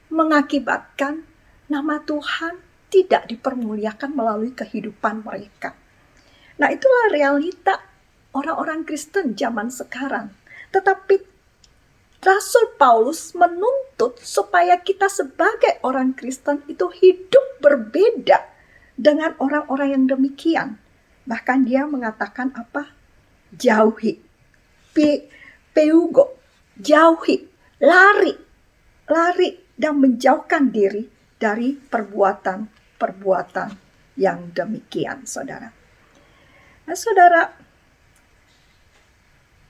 mengakibatkan nama Tuhan tidak dipermuliakan melalui kehidupan mereka. Nah, itulah realita orang-orang Kristen zaman sekarang. Tetapi Rasul Paulus menuntut supaya kita sebagai orang Kristen itu hidup berbeda dengan orang-orang yang demikian. Bahkan dia mengatakan apa? Jauhi. Peugo. Jauhi. Lari dan menjauhkan diri dari perbuatan-perbuatan yang demikian, saudara. Nah, saudara,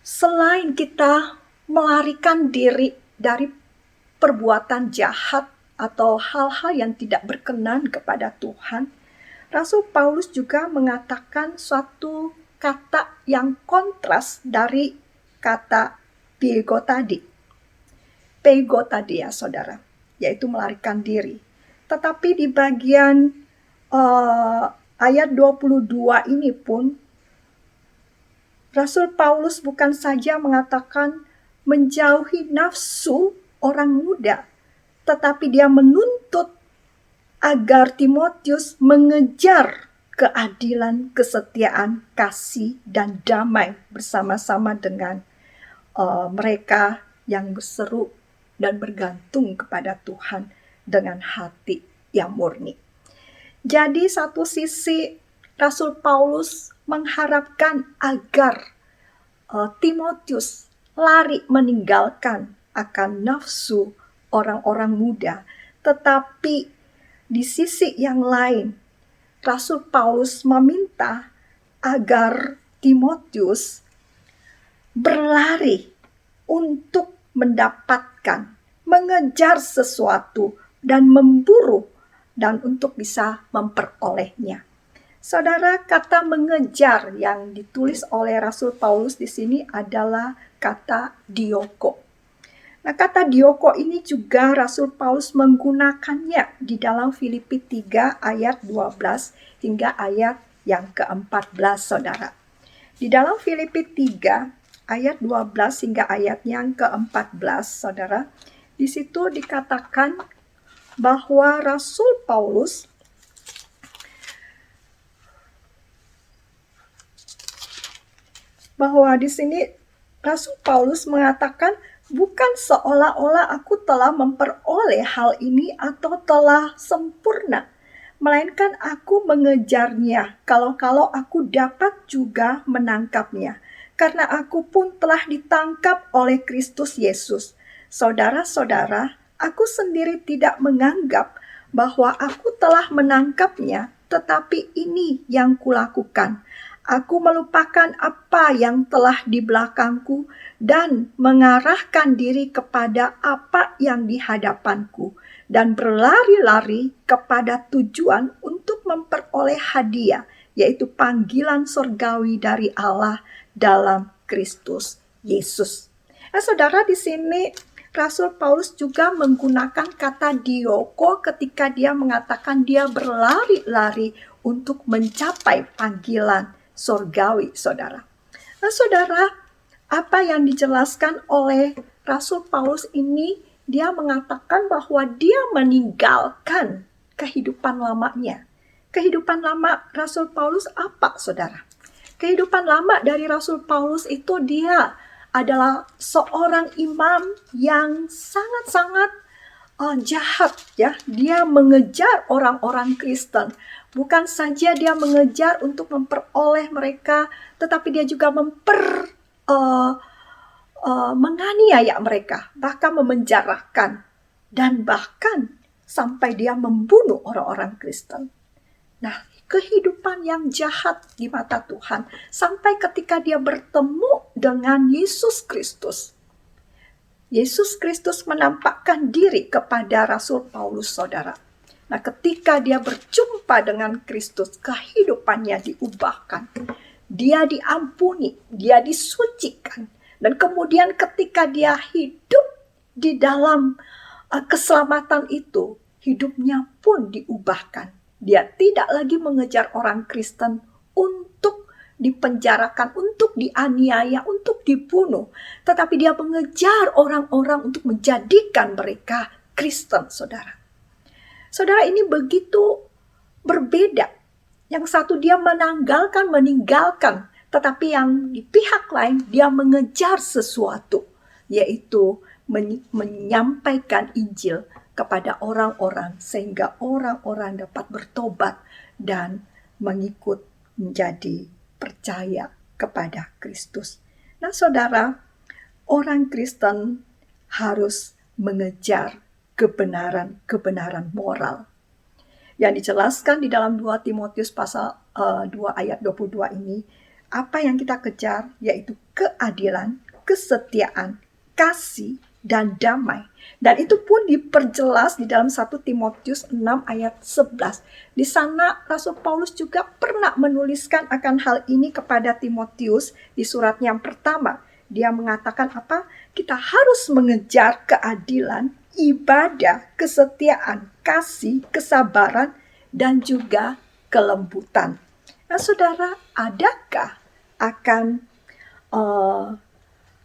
selain kita melarikan diri dari perbuatan jahat atau hal-hal yang tidak berkenan kepada Tuhan, Rasul Paulus juga mengatakan suatu kata yang kontras dari kata peugo tadi. Peugo tadi ya, saudara, yaitu melarikan diri. Tetapi di bagian ayat 22 ini pun Rasul Paulus bukan saja mengatakan menjauhi nafsu orang muda, tetapi dia menuntut agar Timotius mengejar keadilan, kesetiaan, kasih, dan damai bersama-sama dengan mereka yang berseru dan bergantung kepada Tuhan dengan hati yang murni. Jadi satu sisi Rasul Paulus mengharapkan agar Timotius lari meninggalkan akan nafsu orang-orang muda. Tetapi di sisi yang lain, Rasul Paulus meminta agar Timotius berlari untuk mendapatkan, mengejar sesuatu dan memburu dan untuk bisa memperolehnya. Saudara, kata mengejar yang ditulis oleh Rasul Paulus di sini adalah kata dioko. Nah, kata dioko ini juga Rasul Paulus menggunakannya di dalam Filipi 3 ayat 12 hingga ayat yang ke-14, saudara. Di dalam Filipi 3 ayat 12 hingga ayat yang ke-14, saudara, di situ dikatakan bahwa Rasul Paulus mengatakan, bukan seolah-olah aku telah memperoleh hal ini atau telah sempurna, melainkan aku mengejarnya, kalau-kalau aku dapat juga menangkapnya, karena aku pun telah ditangkap oleh Kristus Yesus. Saudara-saudara, aku sendiri tidak menganggap bahwa aku telah menangkapnya, tetapi ini yang kulakukan. Aku melupakan apa yang telah di belakangku dan mengarahkan diri kepada apa yang di hadapanku dan berlari-lari kepada tujuan untuk memperoleh hadiah, yaitu panggilan surgawi dari Allah dalam Kristus Yesus. Nah, saudara, di sini Rasul Paulus juga menggunakan kata dioko ketika dia mengatakan dia berlari-lari untuk mencapai panggilan surgawi, saudara. Nah, saudara, apa yang dijelaskan oleh Rasul Paulus ini, dia mengatakan bahwa dia meninggalkan kehidupan lamanya. Kehidupan lama Rasul Paulus apa, saudara? Kehidupan lama dari Rasul Paulus itu dia adalah seorang imam yang sangat-sangat jahat, ya. Dia mengejar orang-orang Kristen. Bukan saja dia mengejar untuk memperoleh mereka, tetapi dia juga menganiaya mereka, bahkan memenjarakan, dan bahkan sampai dia membunuh orang-orang Kristen. Nah, kehidupan yang jahat di mata Tuhan, sampai ketika dia bertemu dengan Yesus Kristus. Yesus Kristus menampakkan diri kepada Rasul Paulus, saudara. Nah, ketika dia berjumpa dengan Kristus, kehidupannya diubahkan. Dia diampuni, dia disucikan. Dan kemudian ketika dia hidup di dalam keselamatan itu, hidupnya pun diubahkan. Dia tidak lagi mengejar orang Kristen untuk dipenjarakan, untuk dianiaya, untuk dibunuh. Tetapi dia mengejar orang-orang untuk menjadikan mereka Kristen, saudara. Saudara, ini begitu berbeda. Yang satu dia meninggalkan, tetapi yang di pihak lain dia mengejar sesuatu, yaitu menyampaikan Injil kepada orang-orang sehingga orang-orang dapat bertobat dan mengikut menjadi percaya kepada Kristus. Nah, saudara, orang Kristen harus mengejar kebenaran moral yang dijelaskan di dalam 2 Timotius pasal 2 ayat 22 ini. Apa yang kita kejar yaitu keadilan, kesetiaan, kasih, dan damai. Dan itu pun diperjelas di dalam 1 Timotius 6 ayat 11. Di sana Rasul Paulus juga pernah menuliskan akan hal ini kepada Timotius di surat yang pertama. Dia mengatakan apa? Kita harus mengejar keadilan, ibadah, kesetiaan, kasih, kesabaran, dan juga kelembutan. Nah, saudara, adakah akan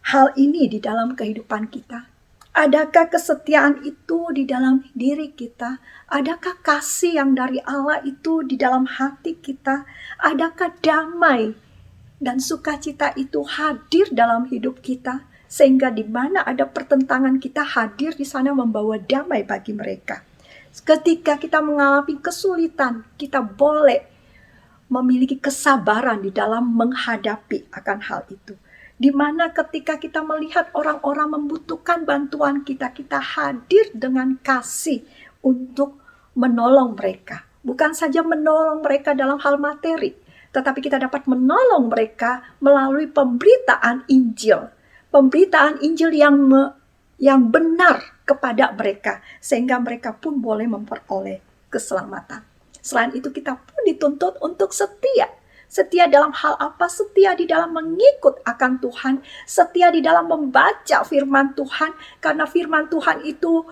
hal ini di dalam kehidupan kita? Adakah kesetiaan itu di dalam diri kita? Adakah kasih yang dari Allah itu di dalam hati kita? Adakah damai dan sukacita itu hadir dalam hidup kita? Sehingga di mana ada pertentangan, kita hadir di sana membawa damai bagi mereka. Ketika kita mengalami kesulitan, kita boleh memiliki kesabaran di dalam menghadapi akan hal itu. Di mana ketika kita melihat orang-orang membutuhkan bantuan kita, kita hadir dengan kasih untuk menolong mereka. Bukan saja menolong mereka dalam hal materi, tetapi kita dapat menolong mereka melalui pemberitaan Injil. Pemberitaan Injil yang benar kepada mereka, sehingga mereka pun boleh memperoleh keselamatan. Selain itu kita pun dituntut untuk setia. Setia dalam hal apa? Setia di dalam mengikut akan Tuhan, setia di dalam membaca firman Tuhan, karena firman Tuhan itu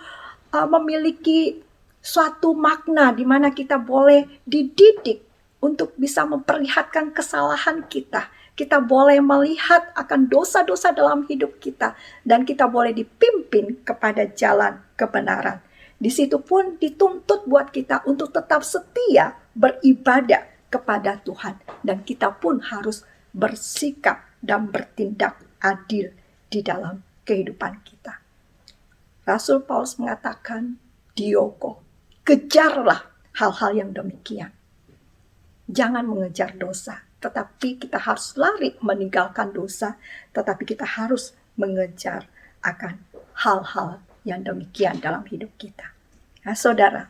memiliki suatu makna di mana kita boleh dididik untuk bisa memperlihatkan kesalahan kita. Kita boleh melihat akan dosa-dosa dalam hidup kita, dan kita boleh dipimpin kepada jalan kebenaran. Di situ pun dituntut buat kita untuk tetap setia beribadah kepada Tuhan, dan kita pun harus bersikap dan bertindak adil di dalam kehidupan kita. Rasul Paulus mengatakan, Dioko, kejarlah hal-hal yang demikian. Jangan mengejar dosa, tetapi kita harus lari meninggalkan dosa, tetapi kita harus mengejar akan hal-hal yang demikian dalam hidup kita. Nah, saudara,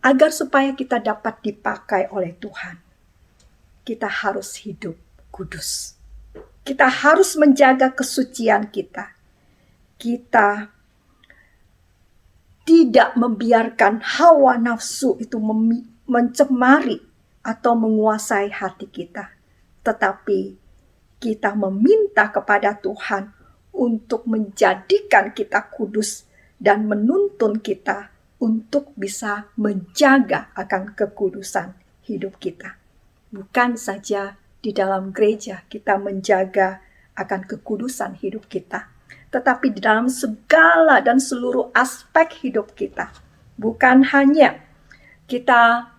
agar supaya kita dapat dipakai oleh Tuhan, kita harus hidup kudus. Kita harus menjaga kesucian kita. Kita tidak membiarkan hawa nafsu itu mencemari atau menguasai hati kita. Tetapi kita meminta kepada Tuhan untuk menjadikan kita kudus dan menuntun kita untuk bisa menjaga akan kekudusan hidup kita. Bukan saja di dalam gereja kita menjaga akan kekudusan hidup kita, tetapi di dalam segala dan seluruh aspek hidup kita. Bukan hanya kita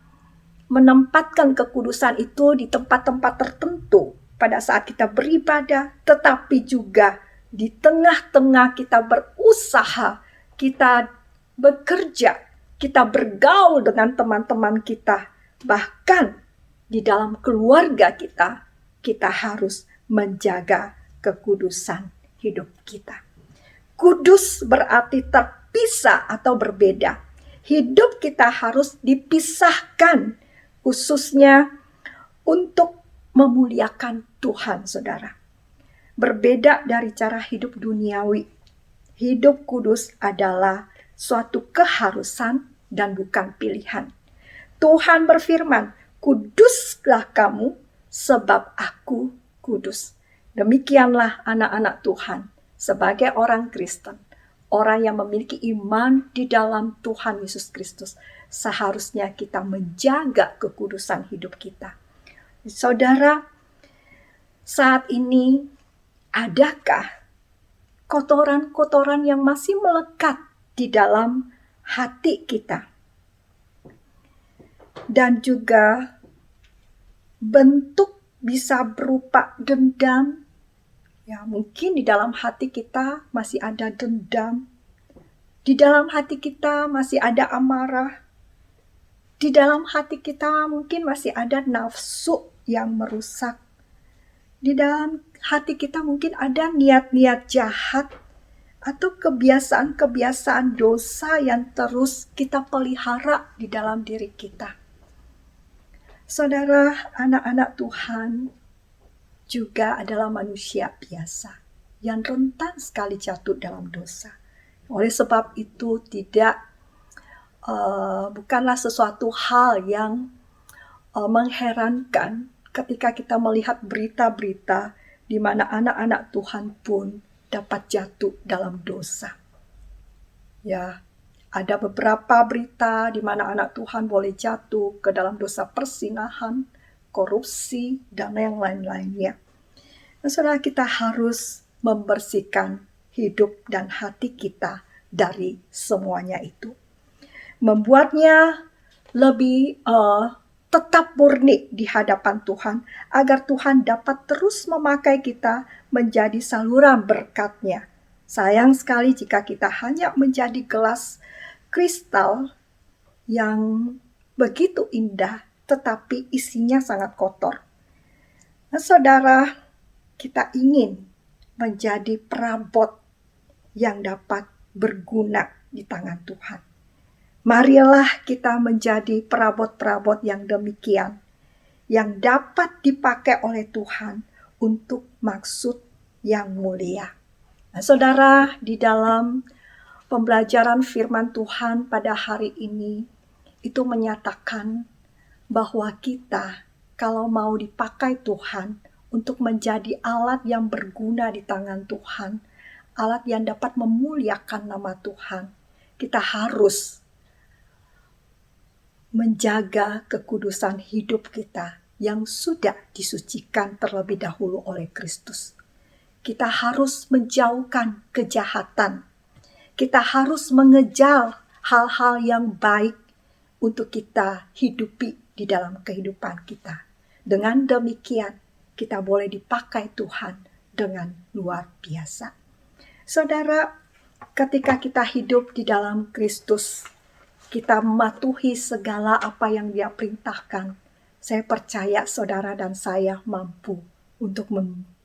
menempatkan kekudusan itu di tempat-tempat tertentu pada saat kita beribadah, tetapi juga di tengah-tengah kita berusaha, kita bekerja, kita bergaul dengan teman-teman kita, bahkan di dalam keluarga kita, kita harus menjaga kekudusan hidup kita. Kudus berarti terpisah atau berbeda. Hidup kita harus dipisahkan, khususnya untuk memuliakan Tuhan, saudara. Berbeda dari cara hidup duniawi. Hidup kudus adalah suatu keharusan dan bukan pilihan. Tuhan berfirman, kuduslah kamu sebab aku kudus. Demikianlah anak-anak Tuhan sebagai orang Kristen, orang yang memiliki iman di dalam Tuhan Yesus Kristus, seharusnya kita menjaga kekudusan hidup kita. Saudara, saat ini adakah kotoran-kotoran yang masih melekat di dalam hati kita? Dan juga bentuk bisa berupa dendam. Ya, mungkin di dalam hati kita masih ada dendam. Di dalam hati kita masih ada amarah. Di dalam hati kita mungkin masih ada nafsu yang merusak. Di dalam hati kita mungkin ada niat-niat jahat atau kebiasaan-kebiasaan dosa yang terus kita pelihara di dalam diri kita. Saudara, anak-anak Tuhan juga adalah manusia biasa yang rentan sekali jatuh dalam dosa. Oleh sebab itu bukanlah sesuatu hal yang mengherankan ketika kita melihat berita-berita di mana anak-anak Tuhan pun dapat jatuh dalam dosa. Ya, ada beberapa berita di mana anak Tuhan boleh jatuh ke dalam dosa persinahan, korupsi, dan yang lain-lainnya. Nah, saudara, kita harus membersihkan hidup dan hati kita dari semuanya itu. Membuatnya lebih tetap murni di hadapan Tuhan, agar Tuhan dapat terus memakai kita menjadi saluran berkat-Nya. Sayang sekali jika kita hanya menjadi gelas kristal yang begitu indah, tetapi isinya sangat kotor. Nah, saudara, kita ingin menjadi perabot yang dapat berguna di tangan Tuhan. Marilah kita menjadi perabot-perabot yang demikian, yang dapat dipakai oleh Tuhan untuk maksud yang mulia. Nah, saudara, di dalam pembelajaran firman Tuhan pada hari ini, itu menyatakan bahwa kita kalau mau dipakai Tuhan untuk menjadi alat yang berguna di tangan Tuhan, alat yang dapat memuliakan nama Tuhan, kita harus menjaga kekudusan hidup kita yang sudah disucikan terlebih dahulu oleh Kristus. Kita harus menjauhkan kejahatan. Kita harus mengejar hal-hal yang baik untuk kita hidupi di dalam kehidupan kita. Dengan demikian, kita boleh dipakai Tuhan dengan luar biasa. Saudara, ketika kita hidup di dalam Kristus, kita mematuhi segala apa yang Dia perintahkan. Saya percaya saudara dan saya mampu untuk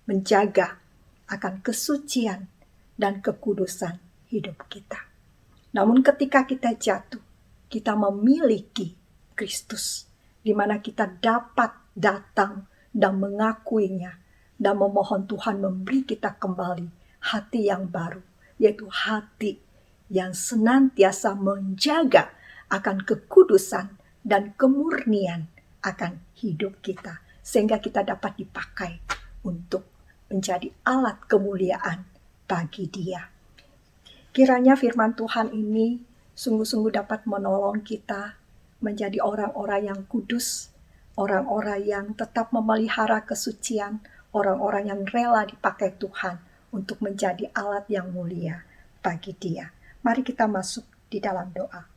menjaga akan kesucian dan kekudusan hidup kita. Namun ketika kita jatuh, kita memiliki Kristus, di mana kita dapat datang dan mengakuinya dan memohon Tuhan memberi kita kembali hati yang baru, yaitu hati yang senantiasa menjaga akan kekudusan dan kemurnian akan hidup kita, sehingga kita dapat dipakai untuk menjadi alat kemuliaan bagi Dia. Kiranya firman Tuhan ini sungguh-sungguh dapat menolong kita menjadi orang-orang yang kudus, orang-orang yang tetap memelihara kesucian, orang-orang yang rela dipakai Tuhan untuk menjadi alat yang mulia bagi Dia. Mari kita masuk di dalam doa.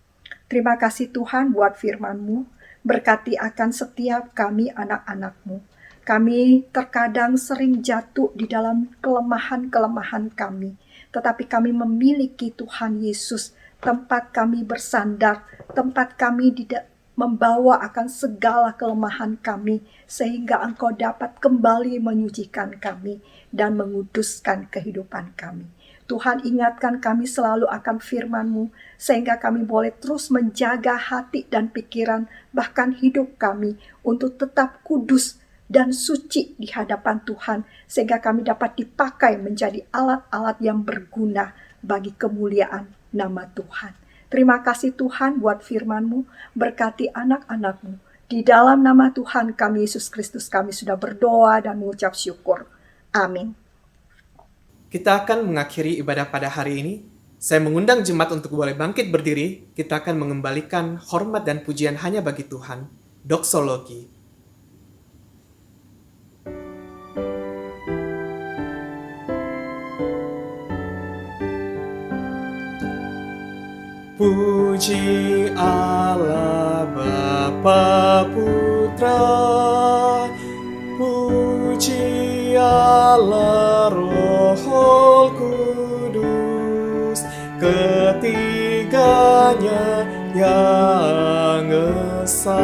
Terima kasih Tuhan buat firman-Mu, berkati akan setiap kami anak-anak-Mu. Kami terkadang sering jatuh di dalam kelemahan-kelemahan kami, tetapi kami memiliki Tuhan Yesus, tempat kami bersandar, tempat kami membawa akan segala kelemahan kami, sehingga Engkau dapat kembali menyucikan kami dan menguduskan kehidupan kami. Tuhan, ingatkan kami selalu akan firman-Mu, sehingga kami boleh terus menjaga hati dan pikiran, bahkan hidup kami, untuk tetap kudus dan suci di hadapan Tuhan, sehingga kami dapat dipakai menjadi alat-alat yang berguna bagi kemuliaan nama Tuhan. Terima kasih Tuhan buat firman-Mu, berkati anak-anak-Mu. Di dalam nama Tuhan kami Yesus Kristus kami sudah berdoa dan mengucap syukur. Amin. Kita akan mengakhiri ibadah pada hari ini. Saya mengundang jemaat untuk boleh bangkit berdiri. Kita akan mengembalikan hormat dan pujian hanya bagi Tuhan. Doksologi. Puji Allah Bapa Putra, puji Allah Roh Kudus, ketiganya yang esa.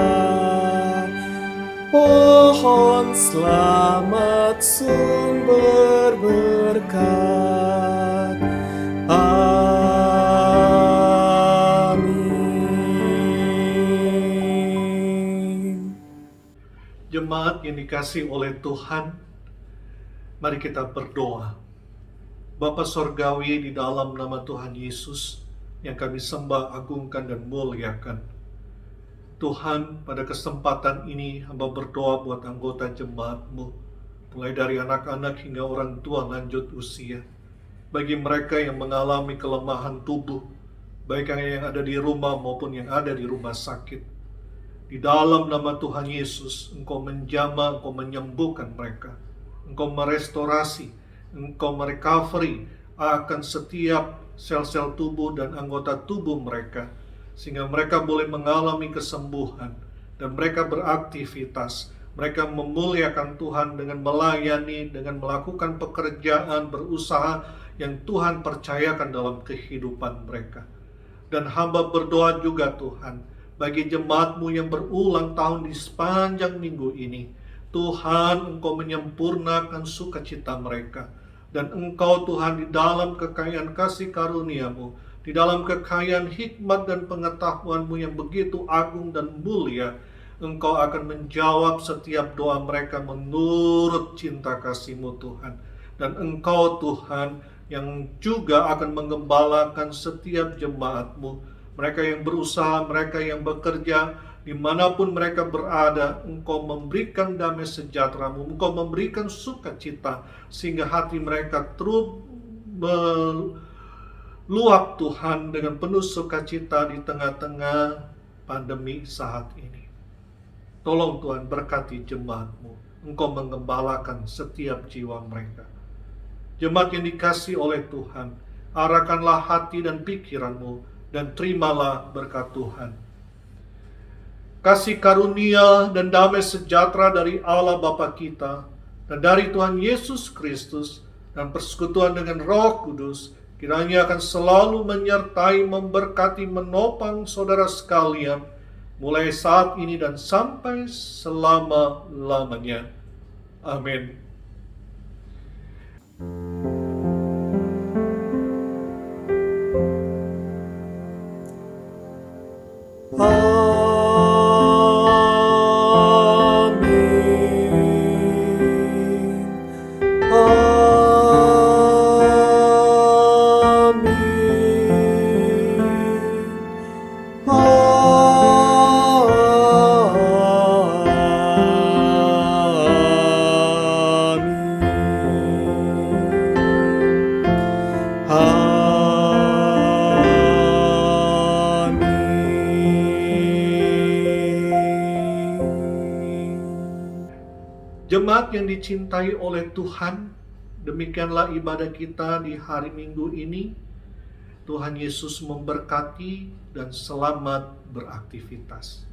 Pohon selamat sumber berkat. Jemaat yang dikasihi oleh Tuhan, mari kita berdoa. Bapa Sorgawi, di dalam nama Tuhan Yesus yang kami sembah, agungkan dan muliakan, Tuhan, pada kesempatan ini hamba berdoa buat anggota jemaat-Mu, mulai dari anak-anak hingga orang tua lanjut usia. Bagi mereka yang mengalami kelemahan tubuh, baik yang ada di rumah maupun yang ada di rumah sakit, di dalam nama Tuhan Yesus, Engkau menjamah, Engkau menyembuhkan mereka. Engkau merestorasi, Engkau merecovery akan setiap sel-sel tubuh dan anggota tubuh mereka, sehingga mereka boleh mengalami kesembuhan dan mereka beraktivitas. Mereka memuliakan Tuhan dengan melayani, dengan melakukan pekerjaan, berusaha yang Tuhan percayakan dalam kehidupan mereka. Dan hamba berdoa juga Tuhan, bagi jemaat-Mu yang berulang tahun di sepanjang minggu ini, Tuhan, Engkau menyempurnakan sukacita mereka. Dan Engkau Tuhan di dalam kekayaan kasih karunia-Mu, Di dalam kekayaan hikmat dan pengetahuan-Mu yang begitu agung dan mulia, Engkau akan menjawab setiap doa mereka menurut cinta kasih-Mu Tuhan. Dan Engkau Tuhan yang juga akan menggembalakan setiap jemaat-Mu. Mereka yang berusaha, mereka yang bekerja, dimanapun mereka berada, Engkau memberikan damai sejahtera-Mu, Engkau memberikan sukacita, sehingga hati mereka terus meluap Tuhan dengan penuh sukacita di tengah-tengah pandemi saat ini. Tolong Tuhan berkati jemaat-Mu, Engkau menggembalakan setiap jiwa mereka. Jemaat yang dikasihi oleh Tuhan, arahkanlah hati dan pikiran-Mu, dan terimalah berkat Tuhan. Kasih karunia dan damai sejahtera dari Allah Bapa kita, dan dari Tuhan Yesus Kristus, dan persekutuan dengan Roh Kudus, kiranya akan selalu menyertai, memberkati, menopang saudara sekalian, mulai saat ini dan sampai selama-lamanya. Amin. Jemaat yang dicintai oleh Tuhan, demikianlah ibadah kita di hari Minggu ini. Tuhan Yesus memberkati dan selamat beraktivitas.